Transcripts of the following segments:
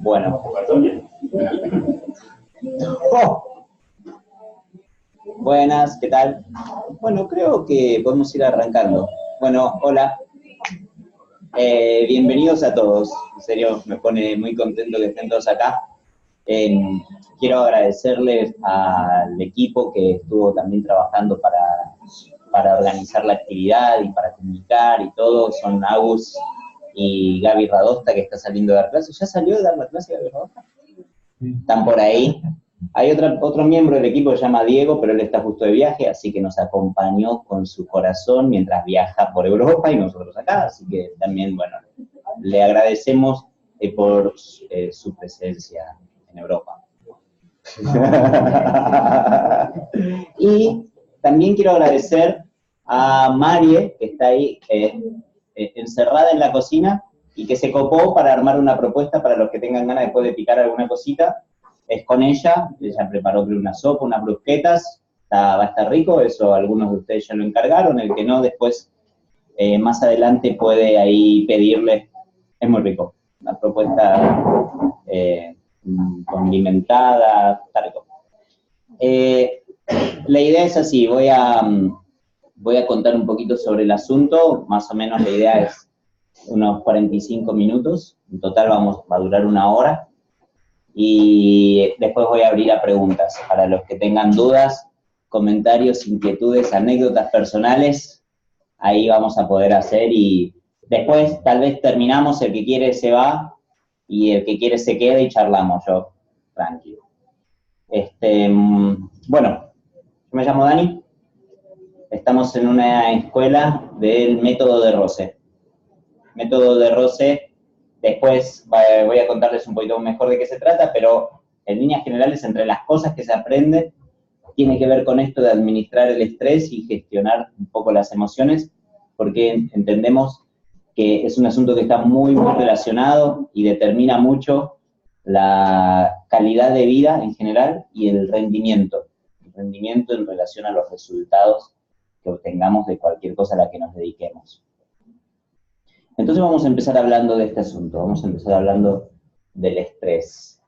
Bueno. ¡Oh! Buenas, ¿qué tal? Bueno, creo que podemos ir arrancando. Bueno, hola. Bienvenidos a todos. En serio, me pone muy contento que estén todos acá. Quiero agradecerles al equipo que estuvo también trabajando para organizar la actividad y para comunicar y todo. Son Agus y Gaby Radosta, que está saliendo de dar clase. ¿Ya salió de dar la clase Gaby Radosta? Están por ahí. Hay otro miembro del equipo que se llama Diego, pero él está justo de viaje, así que nos acompañó con su corazón mientras viaja por Europa y nosotros acá, así que también, bueno, le agradecemos por su presencia en Europa. Y también quiero agradecer a Marie, que está ahí encerrada en la cocina y que se copó para armar una propuesta para los que tengan ganas después de picar alguna cosita. Es con ella preparó una sopa, unas brusquetas, va a estar rico, eso algunos de ustedes ya lo encargaron, el que no, después más adelante puede ahí pedirle, es muy rico, una propuesta condimentada, está rico. La idea es así, voy a contar un poquito sobre el asunto, más o menos la idea es unos 45 minutos, en total va a durar 1 hora, y después voy a abrir a preguntas. Para los que tengan dudas, comentarios, inquietudes, anécdotas personales, ahí vamos a poder hacer y después tal vez terminamos, el que quiere se va y el que quiere se queda y charlamos, yo tranquilo. Bueno, yo me llamo Dani, estamos en una escuela del método de Rose. Método de Rose. Después voy a contarles un poquito mejor de qué se trata, pero en líneas generales, entre las cosas que se aprende, tiene que ver con esto de administrar el estrés y gestionar un poco las emociones, porque entendemos que es un asunto que está muy, muy relacionado y determina mucho la calidad de vida en general y el rendimiento en relación a los resultados que obtengamos de cualquier cosa a la que nos dediquemos. Entonces vamos a empezar hablando de este asunto, vamos a empezar hablando del estrés.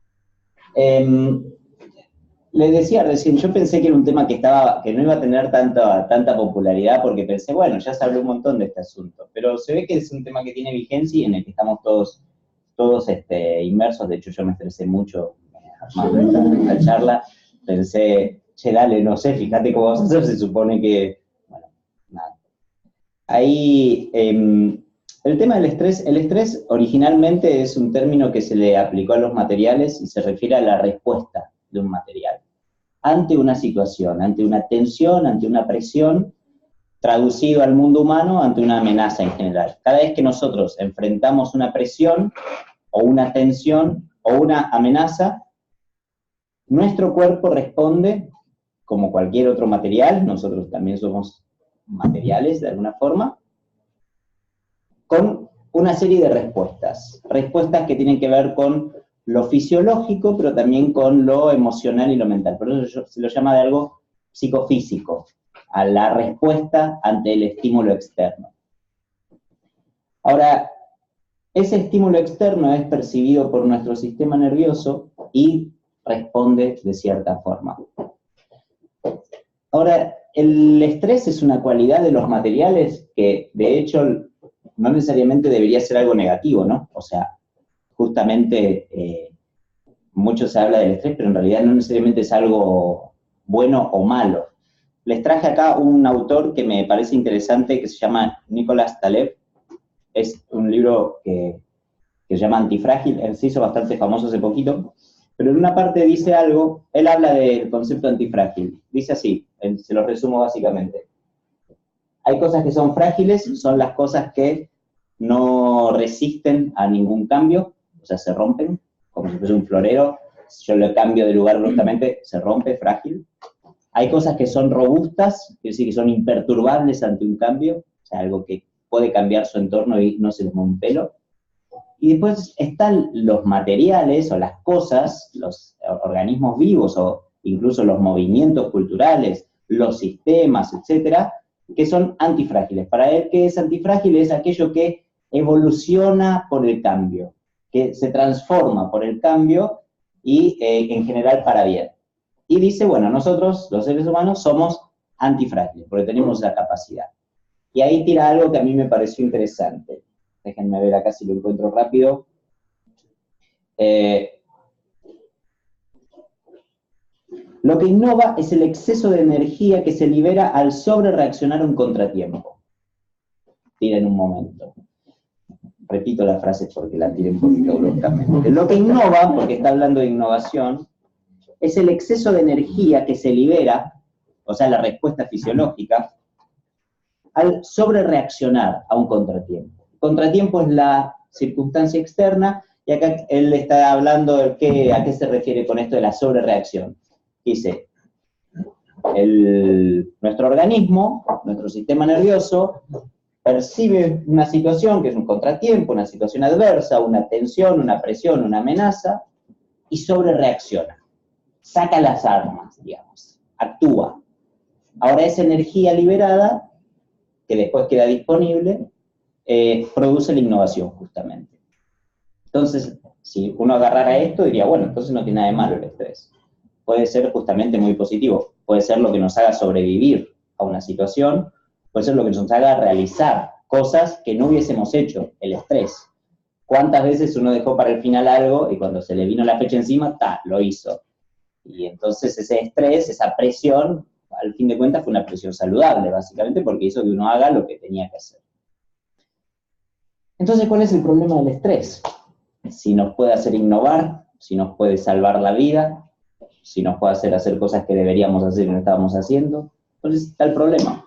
Les decía recién, yo pensé que era un tema que no iba a tener tanta popularidad, porque pensé, bueno, ya se habló un montón de este asunto, pero se ve que es un tema que tiene vigencia y en el que estamos todos inmersos. De hecho, yo me estresé mucho armando esta charla, pensé, che, dale, no sé, fíjate cómo vamos a hacer, se supone que, bueno, nada. Ahí... el tema del estrés, el estrés originalmente es un término que se le aplicó a los materiales y se refiere a la respuesta de un material ante una situación, ante una tensión, ante una presión, traducido al mundo humano ante una amenaza en general. Cada vez que nosotros enfrentamos una presión o una tensión o una amenaza, nuestro cuerpo responde como cualquier otro material, nosotros también somos materiales de alguna forma, con una serie de respuestas que tienen que ver con lo fisiológico, pero también con lo emocional y lo mental. Por eso se lo llama de algo psicofísico, a la respuesta ante el estímulo externo. Ahora, ese estímulo externo es percibido por nuestro sistema nervioso y responde de cierta forma. Ahora, el estrés es una cualidad de los materiales que, de hecho, no necesariamente debería ser algo negativo, ¿no? O sea, justamente mucho se habla del estrés, pero en realidad no necesariamente es algo bueno o malo. Les traje acá un autor que me parece interesante, que se llama Nicolás Taleb. Es un libro que se llama Antifrágil, él se hizo bastante famoso hace poquito, pero en una parte dice algo, él habla del concepto antifrágil. Dice así, se lo resumo básicamente. Hay cosas que son frágiles, son las cosas que no resisten a ningún cambio, o sea, se rompen, como si fuese un florero, si yo lo cambio de lugar bruscamente, se rompe, frágil. Hay cosas que son robustas, quiere decir que son imperturbables ante un cambio, o sea, algo que puede cambiar su entorno y no se les mueve un pelo. Y después están los materiales o las cosas, los organismos vivos o incluso los movimientos culturales, los sistemas, etcétera, que son antifrágiles. Para él, ¿qué es antifrágil? Es aquello que evoluciona por el cambio, que se transforma por el cambio y en general para bien. Y dice, bueno, nosotros, los seres humanos, somos antifrágiles, porque tenemos la capacidad. Y ahí tira algo que a mí me pareció interesante. Déjenme ver acá si lo encuentro rápido. Lo que innova es el exceso de energía que se libera al sobre-reaccionar a un contratiempo. Tira en un momento. Repito la frase porque la tiré un poquito bruscamente. Lo que innova, porque está hablando de innovación, es el exceso de energía que se libera, o sea, la respuesta fisiológica, al sobre-reaccionar a un contratiempo. El contratiempo es la circunstancia externa, y acá él está hablando de a qué se refiere con esto de la sobre-reacción. Dice, nuestro organismo, nuestro sistema nervioso, percibe una situación que es un contratiempo, una situación adversa, una tensión, una presión, una amenaza, y sobre-reacciona. Saca las armas, digamos, actúa. Ahora esa energía liberada, que después queda disponible, produce la innovación, justamente. Entonces, si uno agarrara esto, diría, bueno, entonces no tiene nada de malo el estrés. Puede ser justamente muy positivo, puede ser lo que nos haga sobrevivir a una situación, puede ser lo que nos haga realizar cosas que no hubiésemos hecho, el estrés. ¿Cuántas veces uno dejó para el final algo y cuando se le vino la fecha encima, lo hizo? Y entonces ese estrés, esa presión, al fin de cuentas fue una presión saludable, básicamente, porque hizo que uno haga lo que tenía que hacer. Entonces, ¿cuál es el problema del estrés? Si nos puede hacer innovar, si nos puede salvar la vida, si nos puede hacer cosas que deberíamos hacer y no estábamos haciendo. Entonces está el problema.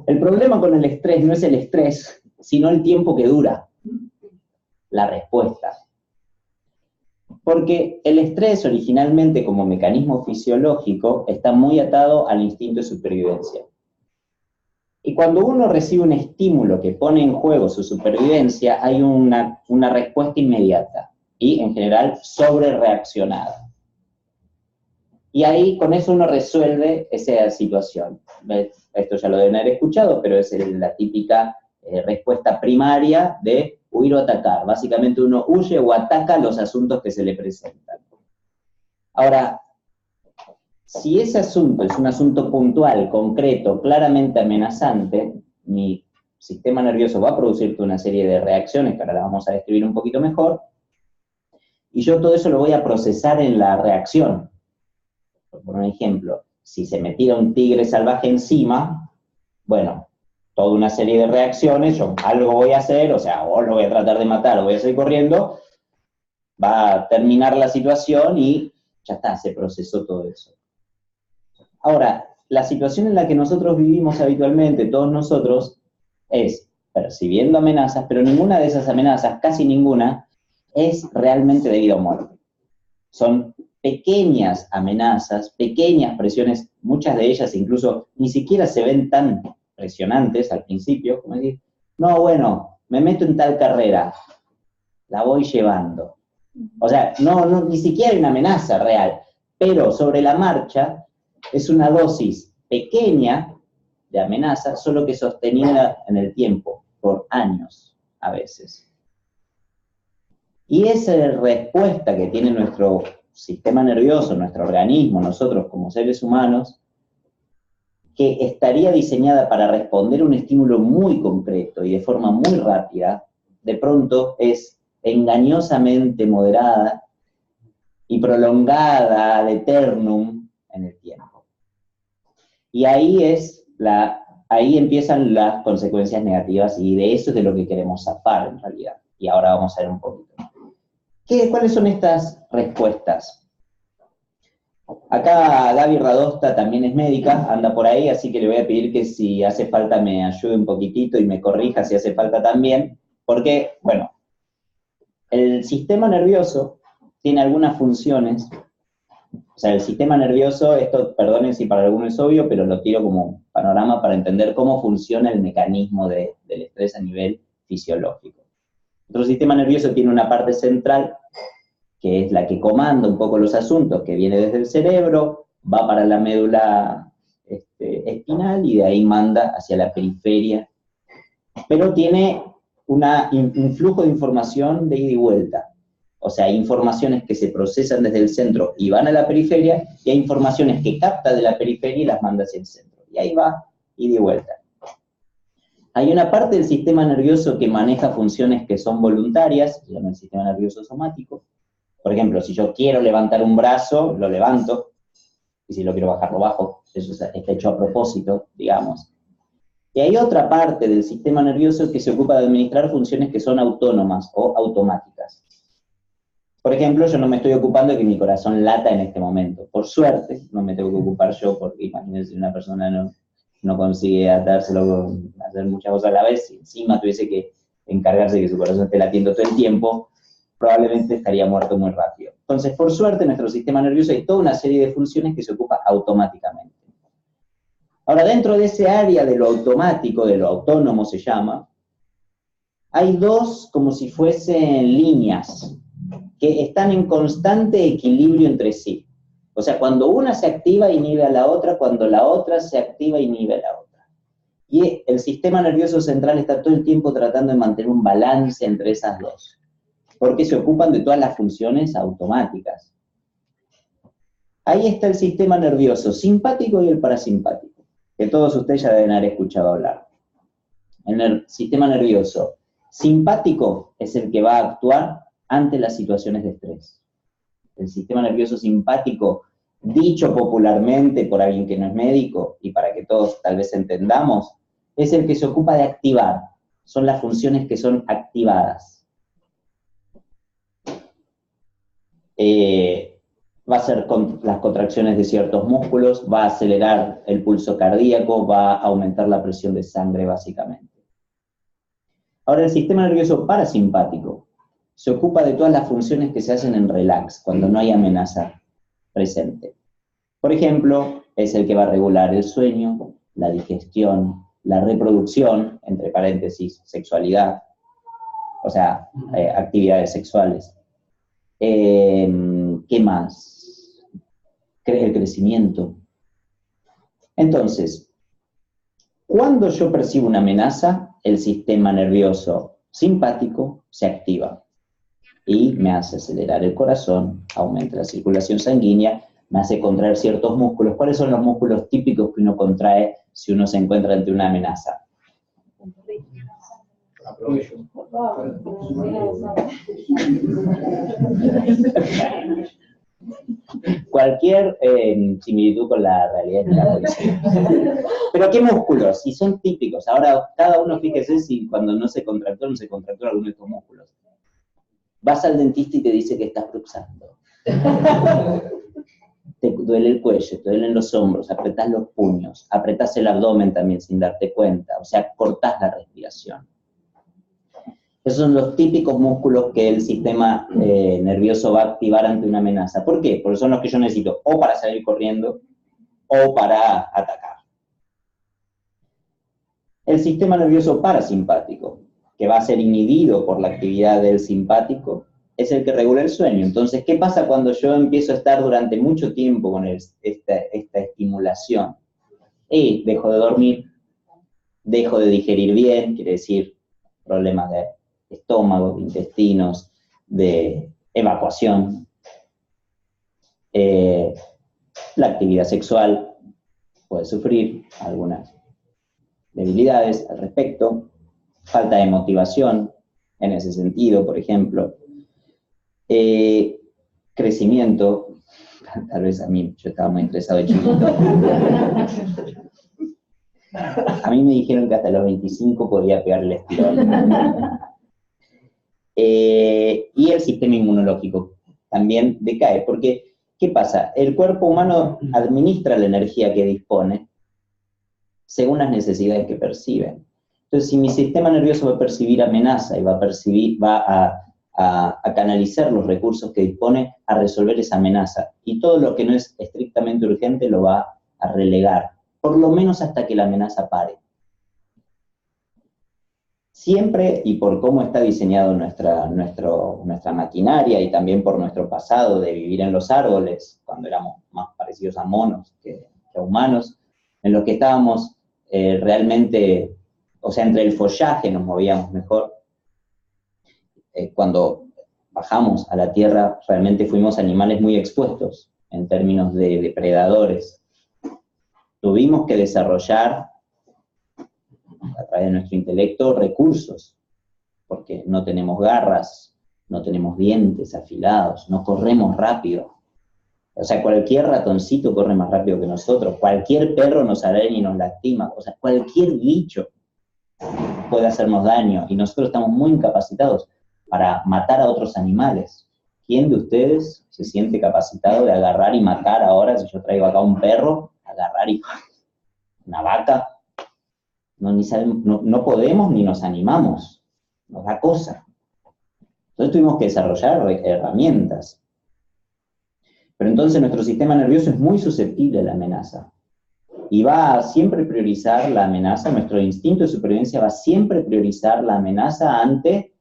El problema con el estrés no es el estrés, sino el tiempo que dura la respuesta. Porque el estrés originalmente como mecanismo fisiológico está muy atado al instinto de supervivencia. Y cuando uno recibe un estímulo que pone en juego su supervivencia, hay una respuesta inmediata y en general sobre-reaccionada. Y ahí con eso uno resuelve esa situación. Esto ya lo deben haber escuchado, pero es la típica respuesta primaria de huir o atacar. Básicamente uno huye o ataca los asuntos que se le presentan. Ahora, si ese asunto es un asunto puntual, concreto, claramente amenazante, mi sistema nervioso va a producirte una serie de reacciones que ahora las vamos a describir un poquito mejor, y yo todo eso lo voy a procesar en la reacción. Por un ejemplo, si se me tira un tigre salvaje encima, bueno, toda una serie de reacciones, yo algo voy a hacer, o sea, o lo voy a tratar de matar o voy a seguir corriendo, va a terminar la situación y ya está, se procesó todo eso. Ahora, la situación en la que nosotros vivimos habitualmente, todos nosotros, es percibiendo amenazas, pero ninguna de esas amenazas, casi ninguna, es realmente de vida o muerte. Son pequeñas amenazas, pequeñas presiones, muchas de ellas incluso ni siquiera se ven tan presionantes al principio, como decir, no, bueno, me meto en tal carrera, la voy llevando. O sea, ni siquiera hay una amenaza real, pero sobre la marcha es una dosis pequeña de amenaza, solo que sostenida en el tiempo, por años a veces. Y esa respuesta que tiene nuestro sistema nervioso, nuestro organismo, nosotros como seres humanos, que estaría diseñada para responder a un estímulo muy concreto y de forma muy rápida, de pronto es engañosamente moderada y prolongada ad eternum en el tiempo. Y ahí empiezan las consecuencias negativas y de eso es de lo que queremos zafar en realidad. Y ahora vamos a ver un poquito. ¿Cuáles son estas respuestas? Acá Gaby Radosta también es médica, anda por ahí, así que le voy a pedir que si hace falta me ayude un poquitito y me corrija si hace falta también, porque, bueno, el sistema nervioso tiene algunas funciones, o sea, el sistema nervioso, esto, perdonen si para algunos es obvio, pero lo tiro como panorama para entender cómo funciona el mecanismo del estrés a nivel fisiológico. Nuestro sistema nervioso tiene una parte central, que es la que comanda un poco los asuntos, que viene desde el cerebro, va para la médula espinal y de ahí manda hacia la periferia. Pero tiene un flujo de información de ida y vuelta. O sea, hay informaciones que se procesan desde el centro y van a la periferia, y hay informaciones que capta de la periferia y las manda hacia el centro. Y ahí va, ida y vuelta. Hay una parte del sistema nervioso que maneja funciones que son voluntarias, se llama el sistema nervioso somático. Por ejemplo, si yo quiero levantar un brazo, lo levanto, y si lo quiero bajar, lo bajo. Eso está hecho a propósito, digamos. Y hay otra parte del sistema nervioso que se ocupa de administrar funciones que son autónomas o automáticas. Por ejemplo, yo no me estoy ocupando de que mi corazón lata en este momento. Por suerte, no me tengo que ocupar yo, porque imagínense si una persona no consigue atárselo, hacer muchas cosas a la vez, y encima tuviese que encargarse de que su corazón esté latiendo todo el tiempo, probablemente estaría muerto muy rápido. Entonces, por suerte, en nuestro sistema nervioso hay toda una serie de funciones que se ocupa automáticamente. Ahora, dentro de ese área de lo automático, de lo autónomo se llama, hay dos como si fuesen líneas que están en constante equilibrio entre sí. O sea, cuando una se activa, inhibe a la otra, cuando la otra se activa, inhibe a la otra. Y el sistema nervioso central está todo el tiempo tratando de mantener un balance entre esas dos, porque se ocupan de todas las funciones automáticas. Ahí está el sistema nervioso simpático y el parasimpático, que todos ustedes ya deben haber escuchado hablar. En el sistema nervioso simpático es el que va a actuar ante las situaciones de estrés. El sistema nervioso simpático, dicho popularmente por alguien que no es médico, y para que todos tal vez entendamos, es el que se ocupa de activar. Son las funciones que son activadas. Va a hacer las contracciones de ciertos músculos, va a acelerar el pulso cardíaco, va a aumentar la presión de sangre básicamente. Ahora, el sistema nervioso parasimpático se ocupa de todas las funciones que se hacen en relax, cuando no hay amenaza presente. Por ejemplo, es el que va a regular el sueño, la digestión, la reproducción, entre paréntesis, sexualidad, o sea, actividades sexuales. ¿Qué más? El crecimiento. Entonces, cuando yo percibo una amenaza, el sistema nervioso simpático se activa y me hace acelerar el corazón, aumenta la circulación sanguínea, me hace contraer ciertos músculos. ¿Cuáles son los músculos típicos que uno contrae si uno se encuentra ante una amenaza? Cualquier similitud con la realidad de la policía. Pero ¿qué músculos? Si son típicos. Ahora, cada uno fíjese si cuando no se contractó alguno de estos músculos. Vas al dentista y te dice que estás bruxando. Te duele el cuello, te duelen los hombros, apretás los puños, apretás el abdomen también sin darte cuenta, o sea, cortás la respiración. Esos son los típicos músculos que el sistema nervioso va a activar ante una amenaza. ¿Por qué? Porque son los que yo necesito o para salir corriendo o para atacar. El sistema nervioso parasimpático, que va a ser inhibido por la actividad del simpático, es el que regula el sueño. Entonces, ¿qué pasa cuando yo empiezo a estar durante mucho tiempo con esta estimulación? Y dejo de dormir, dejo de digerir bien, quiere decir problemas de estómago, de intestinos, de evacuación. La actividad sexual puede sufrir algunas debilidades al respecto, falta de motivación en ese sentido, por ejemplo. Crecimiento, tal vez a mí, yo estaba muy interesado de chiquito. A mí me dijeron que hasta los 25 podía pegar el estirón. Y el sistema inmunológico también decae, porque, ¿qué pasa? El cuerpo humano administra la energía que dispone según las necesidades que percibe. Entonces, si mi sistema nervioso va a percibir amenaza y va a canalizar los recursos que dispone a resolver esa amenaza, y todo lo que no es estrictamente urgente lo va a relegar, por lo menos hasta que la amenaza pare. Siempre, y por cómo está diseñado nuestra maquinaria, y también por nuestro pasado de vivir en los árboles, cuando éramos más parecidos a monos que a humanos, en los que estábamos realmente, o sea, entre el follaje nos movíamos mejor, cuando bajamos a la Tierra, realmente fuimos animales muy expuestos en términos de depredadores. Tuvimos que desarrollar, a través de nuestro intelecto, recursos, porque no tenemos garras, no tenemos dientes afilados, no corremos rápido. O sea, cualquier ratoncito corre más rápido que nosotros, cualquier perro nos araña y nos lastima, o sea, cualquier bicho puede hacernos daño, y nosotros estamos muy incapacitados para matar a otros animales. ¿Quién de ustedes se siente capacitado de agarrar y matar ahora, si yo traigo acá un perro, agarrar y una vaca? No, ni sabemos, no podemos ni nos animamos, nos da cosa. Entonces tuvimos que desarrollar herramientas. Pero entonces nuestro sistema nervioso es muy susceptible a la amenaza. Y va a siempre priorizar la amenaza, nuestro instinto de supervivencia va a siempre priorizar la amenaza ante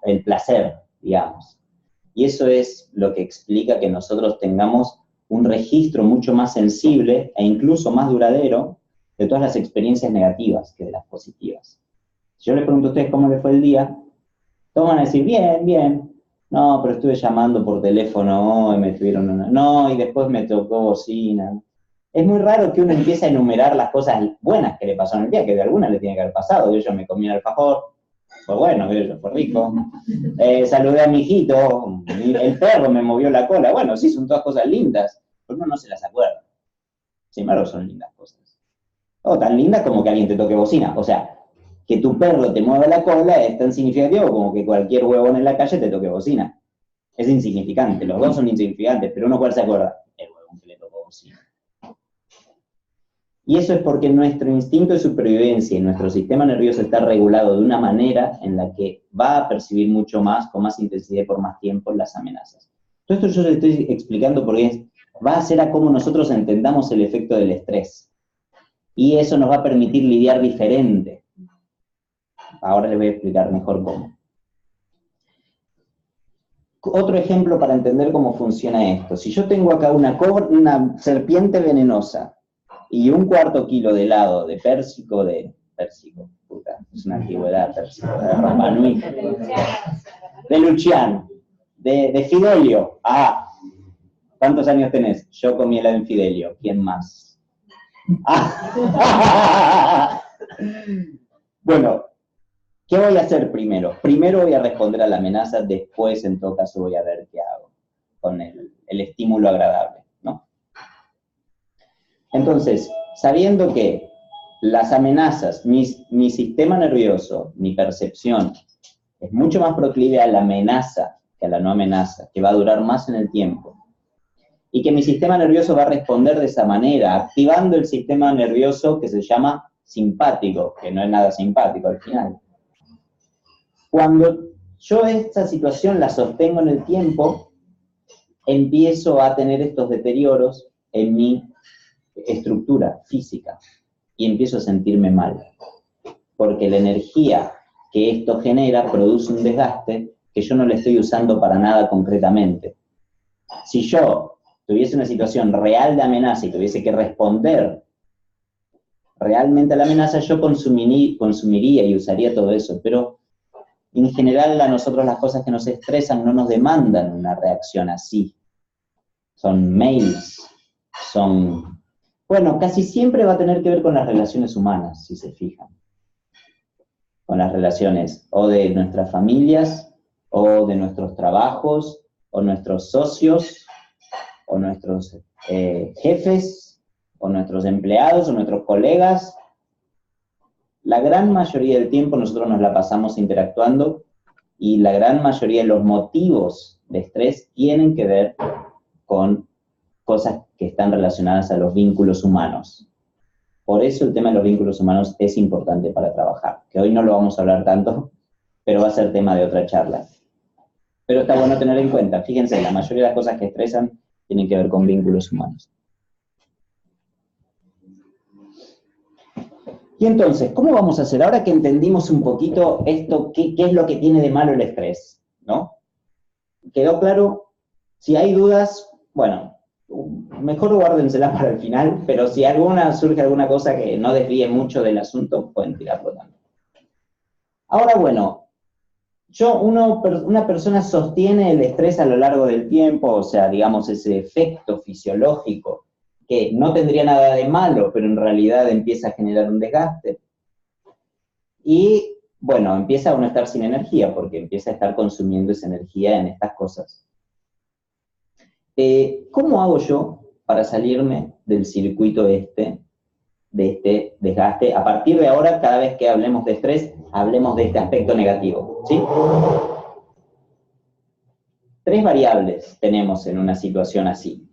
el placer, digamos. Y eso es lo que explica que nosotros tengamos un registro mucho más sensible e incluso más duradero de todas las experiencias negativas que de las positivas. Si yo les pregunto a ustedes cómo les fue el día, todos van a decir, bien, bien. No, pero estuve llamando por teléfono hoy, me tuvieron no, y después me tocó bocina. Es muy raro que uno empiece a enumerar las cosas buenas que le pasó en el día, que de alguna le tiene que haber pasado. Yo me comí un alfajor, fue bueno, fue rico. Saludé a mi hijito, el perro me movió la cola. Bueno, sí, son todas cosas lindas, pero uno no se las acuerda. Sin embargo, son lindas cosas. O tan lindas como que alguien te toque bocina. O sea, que tu perro te mueva la cola es tan significativo como que cualquier huevón en la calle te toque bocina. Es insignificante, los dos son insignificantes, pero uno, ¿cuál se acuerda? El huevón que le tocó bocina. Y eso es porque nuestro instinto de supervivencia y nuestro sistema nervioso está regulado de una manera en la que va a percibir mucho más, con más intensidad y por más tiempo, las amenazas. Todo esto yo les estoy explicando porque va a ser a cómo nosotros entendamos el efecto del estrés. Y eso nos va a permitir lidiar diferente. Ahora les voy a explicar mejor cómo. Otro ejemplo para entender cómo funciona esto. Si yo tengo acá una serpiente venenosa y un cuarto kilo de helado de pérsico, puta, es una antigüedad, pérsico, de Rapa Nui, de Luciano, de Fidelio. Ah, ¿cuántos años tenés? Yo comí helado en Fidelio. ¿Quién más? Ah. Bueno, ¿qué voy a hacer primero? Primero voy a responder a la amenaza, después en todo caso voy a ver qué hago con el estímulo agradable, ¿no? Entonces, sabiendo que las amenazas, mi sistema nervioso, mi percepción, es mucho más proclive a la amenaza que a la no amenaza, que va a durar más en el tiempo, y que mi sistema nervioso va a responder de esa manera, activando el sistema nervioso que se llama simpático, que no es nada simpático al final. Cuando yo esta situación la sostengo en el tiempo, empiezo a tener estos deterioros en mi estructura física y empiezo a sentirme mal, porque la energía que esto genera produce un desgaste que yo no le estoy usando para nada concretamente. Si yo tuviese una situación real de amenaza y tuviese que responder realmente a la amenaza, yo consumiría y usaría todo eso, pero en general a nosotros las cosas que nos estresan no nos demandan una reacción así. Son mails, son... Bueno, casi siempre va a tener que ver con las relaciones humanas, si se fijan. Con las relaciones o de nuestras familias, o de nuestros trabajos, o nuestros socios, o nuestros jefes, o nuestros empleados, o nuestros colegas. La gran mayoría del tiempo nosotros nos la pasamos interactuando y la gran mayoría de los motivos de estrés tienen que ver con cosas que están relacionadas a los vínculos humanos. Por eso el tema de los vínculos humanos es importante para trabajar, que hoy no lo vamos a hablar tanto, pero va a ser tema de otra charla. Pero está bueno tener en cuenta, fíjense, la mayoría de las cosas que estresan tienen que ver con vínculos humanos. Y entonces, ¿cómo vamos a hacer? Ahora que entendimos un poquito esto, ¿qué es lo que tiene de malo el estrés? ¿No? ¿Quedó claro? Si hay dudas, bueno, mejor guárdensela para el final, pero si surge alguna cosa que no desvíe mucho del asunto, pueden tirarlo también. Ahora, bueno, una persona sostiene el estrés a lo largo del tiempo, o sea, digamos, ese efecto fisiológico que no tendría nada de malo, pero en realidad empieza a generar un desgaste. Y, bueno, empieza a uno a estar sin energía, porque empieza a estar consumiendo esa energía en estas cosas. ¿Cómo hago yo para salirme del circuito de este desgaste? A partir de ahora, cada vez que hablemos de estrés, hablemos de este aspecto negativo, ¿sí? 3 variables tenemos en una situación así.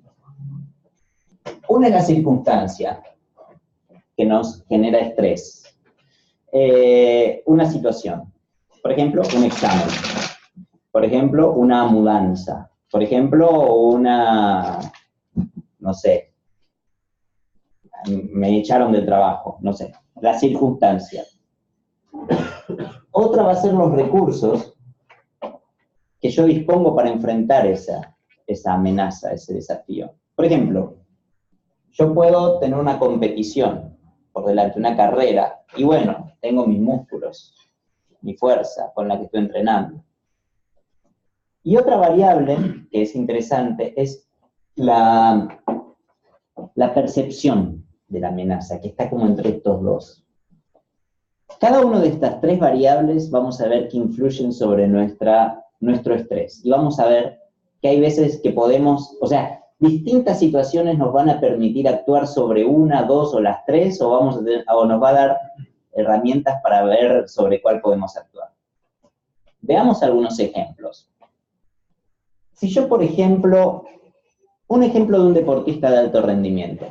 Una es la circunstancia que nos genera estrés. Una situación, por ejemplo, un examen, por ejemplo, una mudanza, por ejemplo, no sé, me echaron del trabajo, no sé, la circunstancia. Otra va a ser los recursos que yo dispongo para enfrentar esa amenaza, ese desafío. Por ejemplo, yo puedo tener una competición por delante, una carrera, y bueno, tengo mis músculos, mi fuerza con la que estoy entrenando. Y otra variable que es interesante es la percepción de la amenaza, que está como entre estos dos. Cada una de estas 3 variables vamos a ver que influyen sobre nuestro estrés. Y vamos a ver que hay veces que podemos, o sea, distintas situaciones nos van a permitir actuar sobre una, 2 o las 3, o nos va a dar herramientas para ver sobre cuál podemos actuar. Veamos algunos ejemplos. Si yo, por ejemplo, un ejemplo de un deportista de alto rendimiento,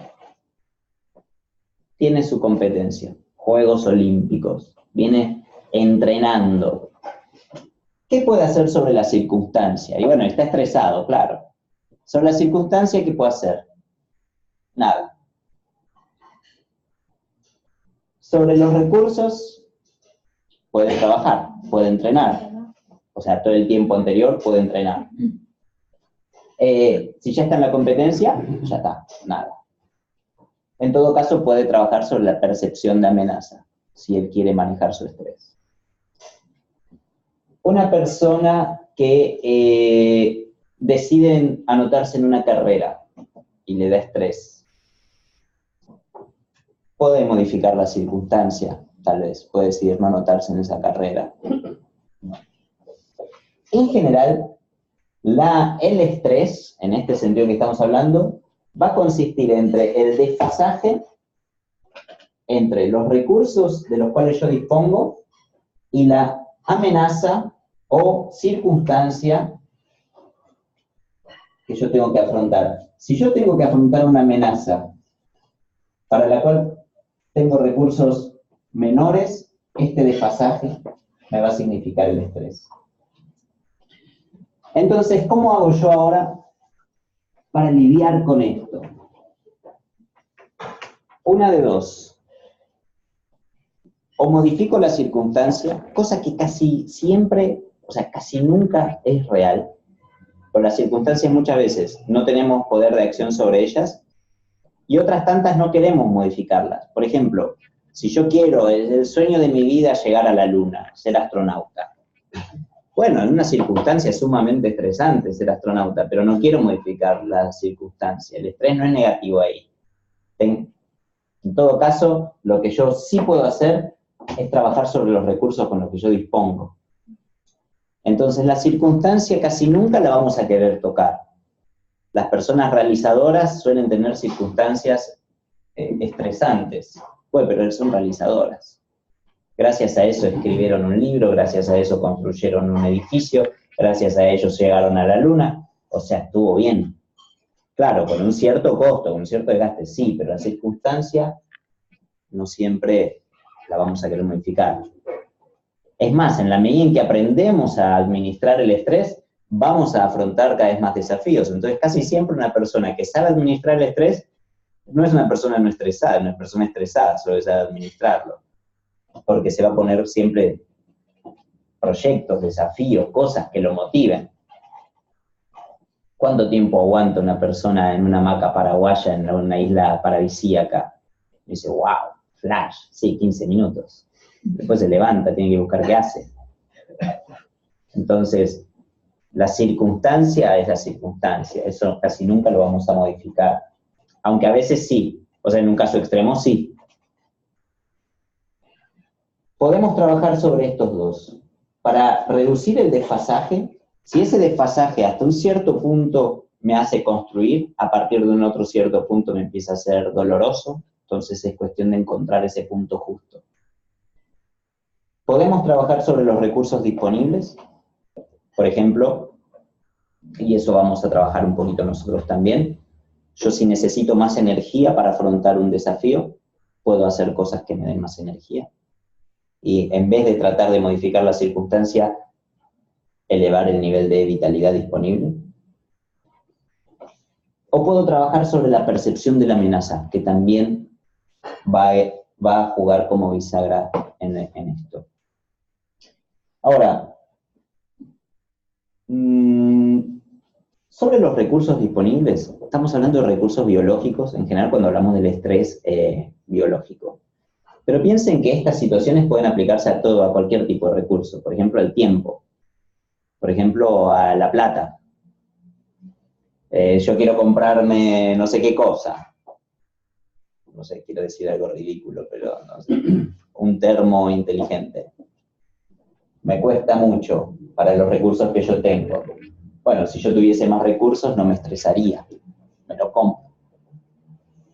tiene su competencia, Juegos Olímpicos, viene entrenando. ¿Qué puede hacer sobre la circunstancia? Y bueno, está estresado, claro. Sobre la circunstancia, ¿qué puede hacer? Nada. Sobre los recursos, puede trabajar, puede entrenar. O sea, todo el tiempo anterior puede entrenar. Si ya está en la competencia, ya está, nada. En todo caso, puede trabajar sobre la percepción de amenaza, si él quiere manejar su estrés. Una persona que decide anotarse en una carrera y le da estrés, puede modificar la circunstancia, tal vez, puede decidir no anotarse en esa carrera. En general, el estrés, en este sentido que estamos hablando, va a consistir entre el desfasaje entre los recursos de los cuales yo dispongo y la amenaza o circunstancia que yo tengo que afrontar. Si yo tengo que afrontar una amenaza para la cual tengo recursos menores, este desfasaje me va a significar el estrés. Entonces, ¿cómo hago yo ahora para lidiar con esto? Una de dos. O modifico la circunstancia, cosa que casi siempre, o sea, casi nunca es real. Por las circunstancias muchas veces no tenemos poder de acción sobre ellas, y otras tantas no queremos modificarlas. Por ejemplo, si yo quiero, el sueño de mi vida es llegar a la luna, ser astronauta. Bueno, en una circunstancia sumamente estresante ser astronauta, pero no quiero modificar la circunstancia. El estrés no es negativo ahí. En todo caso, lo que yo sí puedo hacer es trabajar sobre los recursos con los que yo dispongo. Entonces, la circunstancia casi nunca la vamos a querer tocar. Las personas realizadoras suelen tener circunstancias estresantes, pero son realizadoras. Gracias a eso escribieron un libro, gracias a eso construyeron un edificio, gracias a ellos llegaron a la luna, o sea, estuvo bien. Claro, con un cierto costo, con un cierto desgaste, sí, pero la circunstancia no siempre la vamos a querer modificar. Es más, en la medida en que aprendemos a administrar el estrés, vamos a afrontar cada vez más desafíos. Entonces, casi siempre una persona que sabe administrar el estrés no es una persona no estresada, es una persona estresada, solo sabe administrarlo. Porque se va a poner siempre proyectos, desafíos, cosas que lo motiven. ¿Cuánto tiempo aguanta una persona en una hamaca paraguaya en una isla paradisíaca? Y dice, wow, flash, sí, 15 minutos. Después se levanta, tiene que buscar qué hace. Entonces, la circunstancia es la circunstancia, eso casi nunca lo vamos a modificar, aunque a veces sí, o sea, en un caso extremo sí. Podemos trabajar sobre estos dos. Para reducir el desfasaje, si ese desfasaje hasta un cierto punto me hace construir, a partir de un otro cierto punto me empieza a ser doloroso, entonces es cuestión de encontrar ese punto justo. Podemos trabajar sobre los recursos disponibles, por ejemplo, y eso vamos a trabajar un poquito nosotros también. Yo si necesito más energía para afrontar un desafío, puedo hacer cosas que me den más energía. Y en vez de tratar de modificar la circunstancia, elevar el nivel de vitalidad disponible. O puedo trabajar sobre la percepción de la amenaza, que también va a jugar como bisagra en esto. Ahora, sobre los recursos disponibles, estamos hablando de recursos biológicos, en general cuando hablamos del estrés biológico. Pero piensen que estas situaciones pueden aplicarse a todo, a cualquier tipo de recurso. Por ejemplo, el tiempo. Por ejemplo, a la plata. Yo quiero comprarme no sé qué cosa. No sé, quiero decir algo ridículo, pero no sé. Un termo inteligente. Me cuesta mucho para los recursos que yo tengo. Bueno, si yo tuviese más recursos no me estresaría. Me lo compro.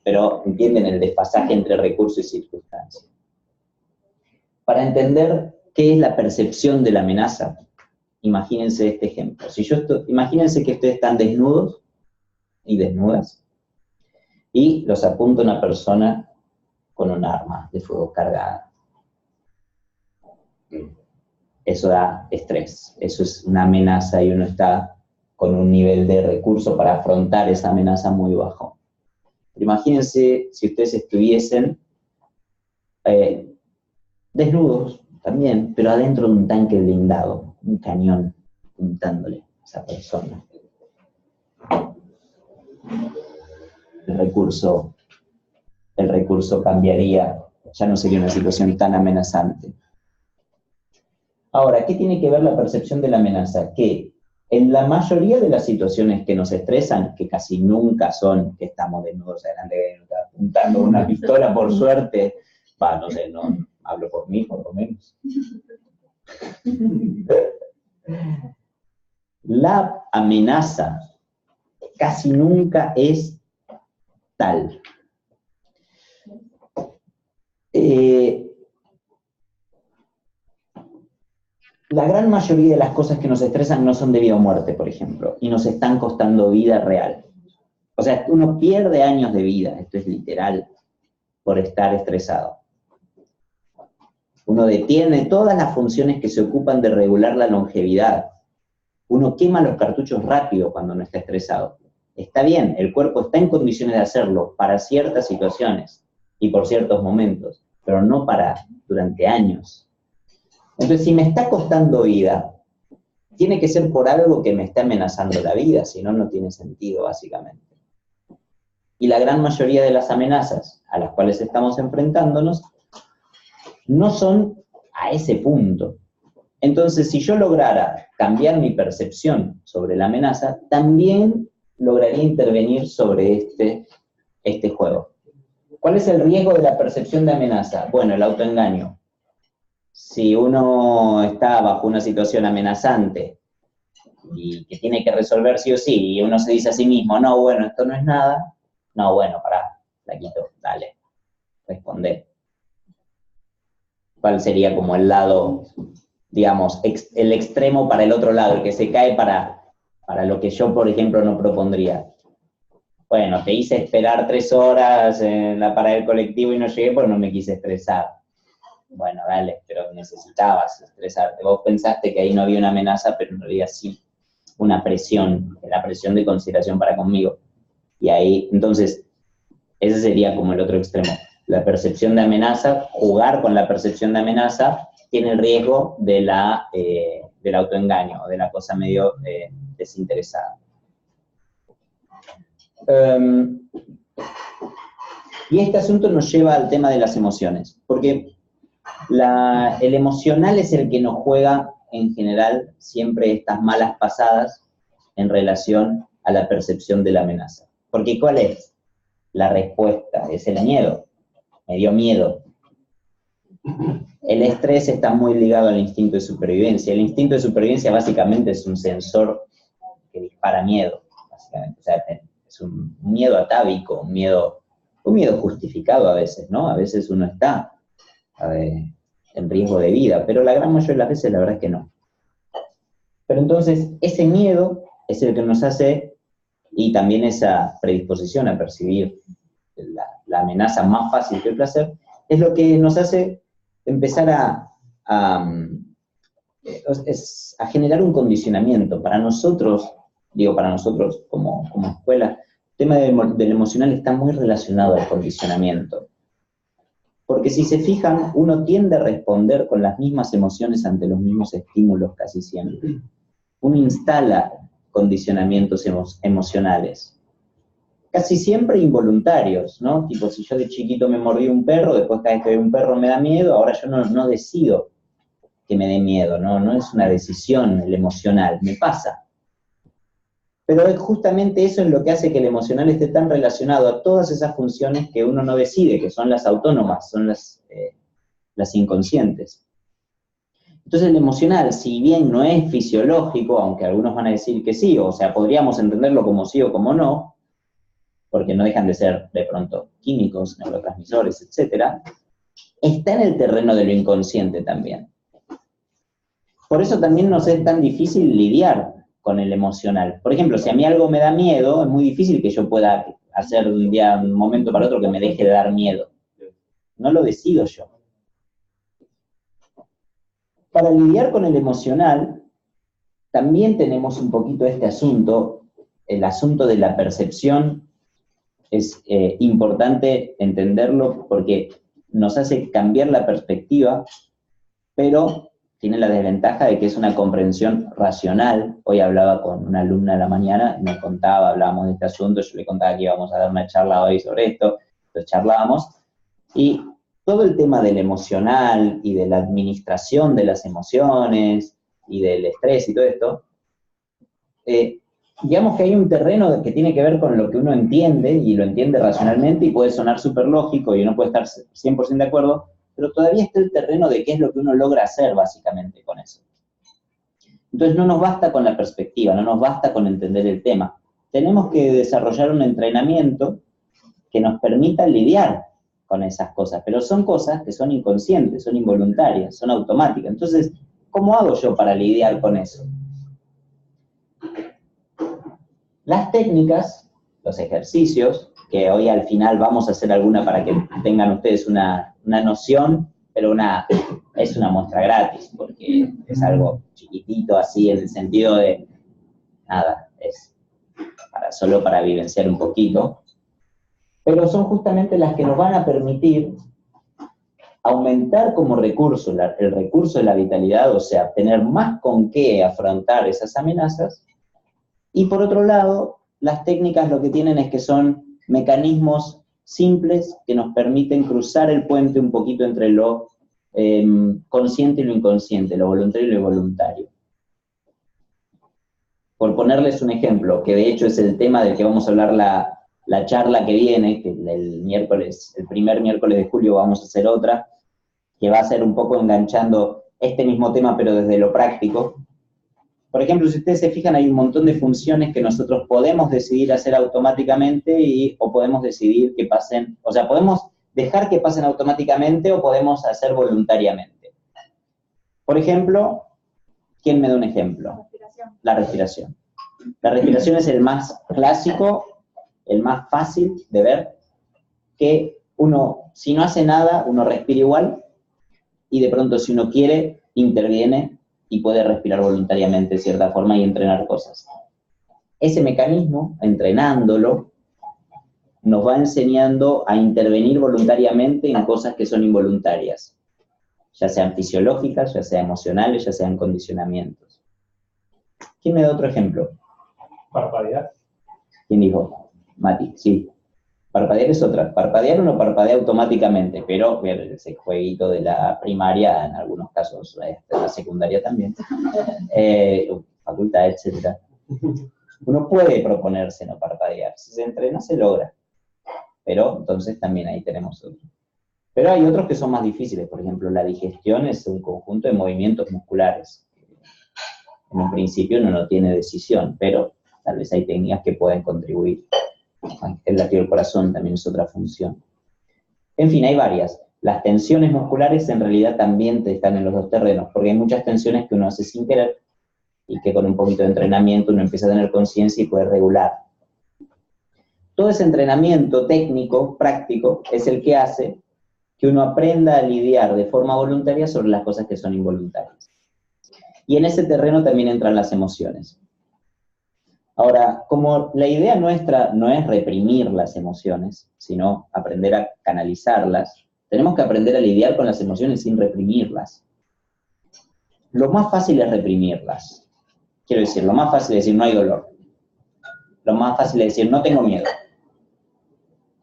Pero entienden el desfasaje entre recurso y circunstancia. Para entender qué es la percepción de la amenaza, imagínense este ejemplo. Imagínense que ustedes están desnudos y desnudas y los apunta una persona con un arma de fuego cargada. Eso da estrés, eso es una amenaza y uno está con un nivel de recurso para afrontar esa amenaza muy bajo. Pero imagínense si ustedes estuviesen desnudos también, pero adentro de un tanque blindado, un cañón apuntándole a esa persona. El recurso cambiaría, ya no sería una situación tan amenazante. Ahora, ¿qué tiene que ver la percepción de la amenaza? Que en la mayoría de las situaciones que nos estresan, que casi nunca son que estamos desnudos adelante apuntando una pistola, por suerte, no sé, no hablo por mí, por lo menos. La amenaza casi nunca es tal. La gran mayoría de las cosas que nos estresan no son de vida o muerte, por ejemplo, y nos están costando vida real. O sea, uno pierde años de vida, esto es literal, por estar estresado. Uno detiene todas las funciones que se ocupan de regular la longevidad. Uno quema los cartuchos rápido cuando no está estresado. Está bien, el cuerpo está en condiciones de hacerlo para ciertas situaciones y por ciertos momentos, pero no para durante años. Entonces, si me está costando vida, tiene que ser por algo que me está amenazando la vida, si no, no tiene sentido, básicamente. Y la gran mayoría de las amenazas a las cuales estamos enfrentándonos no son a ese punto. Entonces, si yo lograra cambiar mi percepción sobre la amenaza, también lograría intervenir sobre este juego. ¿Cuál es el riesgo de la percepción de amenaza? Bueno, el autoengaño. Si uno está bajo una situación amenazante y que tiene que resolver sí o sí, y uno se dice a sí mismo, no, bueno, esto no es nada, no, bueno, pará, flaquito, dale, responde. ¿Cuál sería como el lado, digamos, el extremo para el otro lado, el que se cae para lo que yo, por ejemplo, no propondría? Bueno, te hice esperar 3 horas en la parada del colectivo y no llegué porque no me quise estresar. Bueno, dale, pero necesitabas estresarte. Vos pensaste que ahí no había una amenaza, pero en realidad sí, una presión, la presión de consideración para conmigo. Y ahí, entonces, ese sería como el otro extremo. La percepción de amenaza, jugar con la percepción de amenaza, tiene el riesgo de del autoengaño, de la cosa medio desinteresada. Y este asunto nos lleva al tema de las emociones, porque el emocional es el que nos juega en general siempre estas malas pasadas en relación a la percepción de la amenaza. Porque ¿cuál es la respuesta? Es el miedo. Me dio miedo. El estrés está muy ligado al instinto de supervivencia. El instinto de supervivencia básicamente es un sensor que dispara miedo, básicamente. O sea, es un miedo atávico, un miedo justificado a veces, ¿no? A veces uno está en riesgo de vida, pero la gran mayoría de las veces la verdad es que no. Pero entonces, ese miedo es el que nos hace, y también esa predisposición a percibir la amenaza más fácil que el placer, es lo que nos hace empezar a generar un condicionamiento. Para nosotros, como escuela, el tema del emocional está muy relacionado al condicionamiento. Porque si se fijan, uno tiende a responder con las mismas emociones ante los mismos estímulos casi siempre. Uno instala condicionamientos emocionales, casi siempre involuntarios, ¿no? Tipo, si yo de chiquito me mordí un perro, después cada vez que veo un perro me da miedo, ahora yo no decido que me dé miedo, no es una decisión el emocional, me pasa. Pero es justamente eso es lo que hace que el emocional esté tan relacionado a todas esas funciones que uno no decide, que son las autónomas, son las inconscientes. Entonces el emocional, si bien no es fisiológico, aunque algunos van a decir que sí, o sea, podríamos entenderlo como sí o como no, porque no dejan de ser, de pronto, químicos, neurotransmisores, etc., está en el terreno de lo inconsciente también. Por eso también nos es tan difícil lidiar con el emocional. Por ejemplo, si a mí algo me da miedo, es muy difícil que yo pueda hacer de un momento para otro que me deje de dar miedo. No lo decido yo. Para lidiar con el emocional, también tenemos un poquito este asunto, el asunto de la percepción. Es importante entenderlo porque nos hace cambiar la perspectiva, pero tiene la desventaja de que es una comprensión racional. Hoy hablaba con una alumna de la mañana, me contaba, hablábamos de este asunto, yo le contaba que íbamos a dar una charla hoy sobre esto, entonces charlábamos, y todo el tema del emocional y de la administración de las emociones y del estrés y todo esto, digamos que hay un terreno que tiene que ver con lo que uno entiende, y lo entiende racionalmente, y puede sonar súper lógico, y uno puede estar 100% de acuerdo, pero todavía está el terreno de qué es lo que uno logra hacer básicamente con eso. Entonces no nos basta con la perspectiva, no nos basta con entender el tema. Tenemos que desarrollar un entrenamiento que nos permita lidiar con esas cosas, pero son cosas que son inconscientes, son involuntarias, son automáticas. Entonces, ¿cómo hago yo para lidiar con eso? Las técnicas, los ejercicios, que hoy al final vamos a hacer alguna para que tengan ustedes una noción, pero es una muestra gratis, porque es algo chiquitito así, en el sentido de, nada, es solo para vivenciar un poquito, pero son justamente las que nos van a permitir aumentar como recurso, el recurso de la vitalidad, o sea, tener más con qué afrontar esas amenazas. Y por otro lado, las técnicas lo que tienen es que son mecanismos simples que nos permiten cruzar el puente un poquito entre lo consciente y lo inconsciente, lo voluntario y lo involuntario. Por ponerles un ejemplo, que de hecho es el tema del que vamos a hablar la charla que viene, que el primer miércoles de julio vamos a hacer otra, que va a ser un poco enganchando este mismo tema, pero desde lo práctico. Por ejemplo, si ustedes se fijan, hay un montón de funciones que nosotros podemos decidir hacer automáticamente o podemos decidir que pasen, o sea, podemos dejar que pasen automáticamente o podemos hacer voluntariamente. Por ejemplo, ¿quién me da un ejemplo? La respiración. La respiración es el más clásico, el más fácil de ver, que uno, si no hace nada, uno respira igual, y de pronto si uno quiere, interviene y puede respirar voluntariamente de cierta forma y entrenar cosas. Ese mecanismo, entrenándolo, nos va enseñando a intervenir voluntariamente en cosas que son involuntarias, ya sean fisiológicas, ya sean emocionales, ya sean condicionamientos. ¿Quién me da otro ejemplo? Parpadear. ¿Quién dijo? Mati, sí. Parpadear es otra. Parpadear uno parpadea automáticamente, pero ese jueguito de la primaria, en algunos casos, de la secundaria también, facultad, etcétera. Uno puede proponerse no parpadear. Si se entrena, se logra. Pero entonces también ahí tenemos otro. Pero hay otros que son más difíciles. Por ejemplo, la digestión es un conjunto de movimientos musculares. En un principio uno no tiene decisión, pero tal vez hay técnicas que pueden contribuir. El latido del corazón también es otra función. En fin, hay varias. Las tensiones musculares en realidad también están en los dos terrenos, porque hay muchas tensiones que uno hace sin querer y que con un poquito de entrenamiento uno empieza a tener conciencia y puede regular. Todo ese entrenamiento técnico, práctico, es el que hace que uno aprenda a lidiar de forma voluntaria sobre las cosas que son involuntarias. Y en ese terreno también entran las emociones. Ahora, como la idea nuestra no es reprimir las emociones, sino aprender a canalizarlas, tenemos que aprender a lidiar con las emociones sin reprimirlas. Lo más fácil es reprimirlas. Quiero decir, lo más fácil es decir no hay dolor. Lo más fácil es decir no tengo miedo.